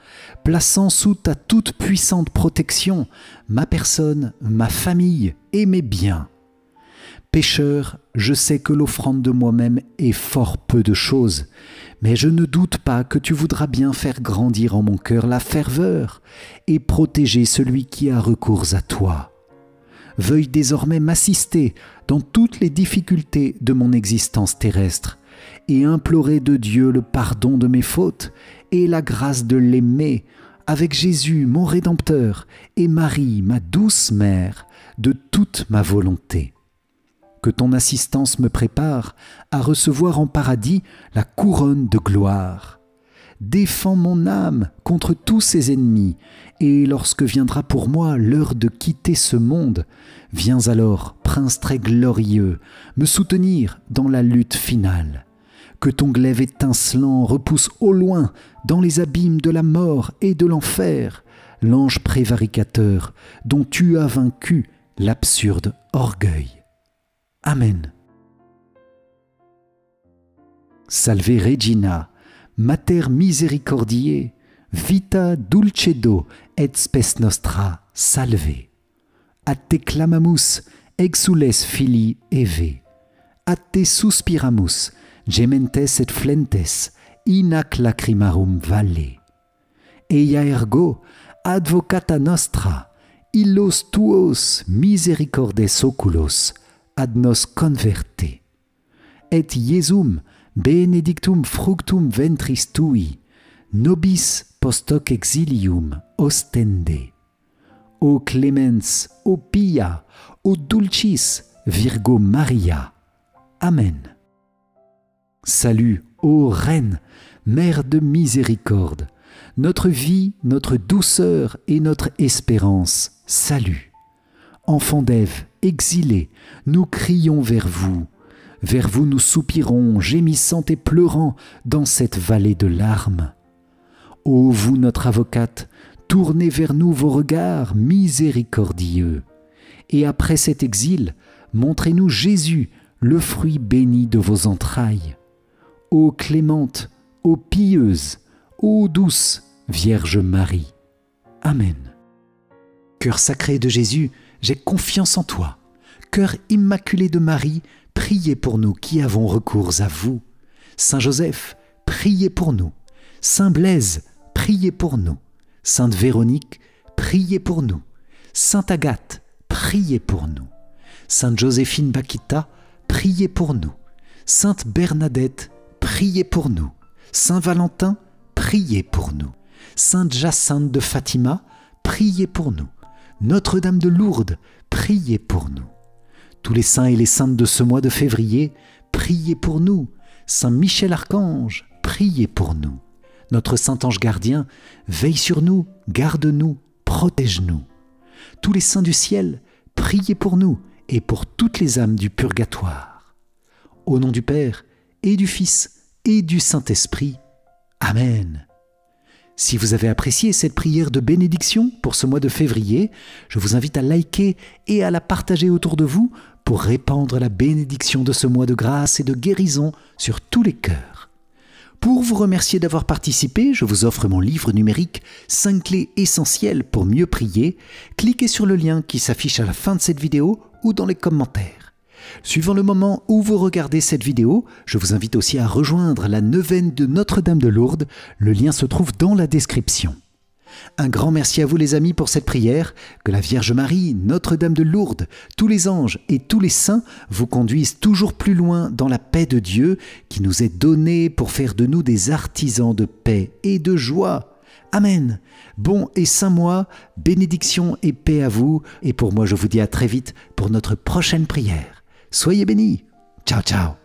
plaçant sous ta toute puissante protection ma personne, ma famille et mes biens. Pécheur, je sais que l'offrande de moi-même est fort peu de choses, mais je ne doute pas que tu voudras bien faire grandir en mon cœur la ferveur et protéger celui qui a recours à toi. Veuille désormais m'assister dans toutes les difficultés de mon existence terrestre et implorer de Dieu le pardon de mes fautes et la grâce de l'aimer avec Jésus, mon Rédempteur, et Marie, ma douce mère, de toute ma volonté. Que ton assistance me prépare à recevoir en paradis la couronne de gloire. Défends mon âme contre tous ses ennemis, et lorsque viendra pour moi l'heure de quitter ce monde, viens alors, prince très glorieux, me soutenir dans la lutte finale. Que ton glaive étincelant repousse au loin, dans les abîmes de la mort et de l'enfer, l'ange prévaricateur dont tu as vaincu l'absurde orgueil. Amen. Salve Regina, Mater misericordiae, vita dulcedo et spes nostra, salve. A te clamamus, exules filii Eve. A te suspiramus, gementes et flentes, in ac lacrimarum valle. Eia ergo, advocata nostra, illos tuos misericordes oculos, ad nos converte. Et Iesum benedictum fructum ventris tui, nobis post hoc exilium ostende. O clemens, o pia, o dulcis Virgo Maria. Amen. Salut, ô Reine, Mère de miséricorde, notre vie, notre douceur et notre espérance, salut. Enfant d'Ève, exilés, nous crions vers vous. Vers vous nous soupirons, gémissant et pleurant dans cette vallée de larmes. Ô vous, notre avocate, tournez vers nous vos regards miséricordieux. Et après cet exil, montrez-nous Jésus, le fruit béni de vos entrailles. Ô clémente, ô pieuse, ô douce Vierge Marie. Amen. Cœur sacré de Jésus, j'ai confiance en toi. Cœur immaculé de Marie, priez pour nous qui avons recours à vous. Saint Joseph, priez pour nous. Saint Blaise, priez pour nous. Sainte Véronique, priez pour nous. Sainte Agathe, priez pour nous. Sainte Joséphine Bakhita, priez pour nous. Sainte Bernadette, priez pour nous. Saint Valentin, priez pour nous. Sainte Jacinthe de Fatima, priez pour nous. Notre-Dame de Lourdes, priez pour nous. Tous les saints et les saintes de ce mois de février, priez pour nous. Saint Michel Archange, priez pour nous. Notre saint ange gardien, veille sur nous, garde-nous, protège-nous. Tous les saints du ciel, priez pour nous et pour toutes les âmes du purgatoire. Au nom du Père et du Fils et du Saint-Esprit. Amen. Si vous avez apprécié cette prière de bénédiction pour ce mois de février, je vous invite à liker et à la partager autour de vous pour répandre la bénédiction de ce mois de grâce et de guérison sur tous les cœurs. Pour vous remercier d'avoir participé, je vous offre mon livre numérique 5 clés essentielles pour mieux prier. Cliquez sur le lien qui s'affiche à la fin de cette vidéo ou dans les commentaires. Suivant le moment où vous regardez cette vidéo, je vous invite aussi à rejoindre la neuvaine de Notre-Dame de Lourdes. Le lien se trouve dans la description. Un grand merci à vous les amis pour cette prière. Que la Vierge Marie, Notre-Dame de Lourdes, tous les anges et tous les saints vous conduisent toujours plus loin dans la paix de Dieu qui nous est donnée pour faire de nous des artisans de paix et de joie. Amen. Bon et saint mois, bénédiction et paix à vous. Et pour moi, je vous dis à très vite pour notre prochaine prière. Soyez bénis. Ciao, ciao.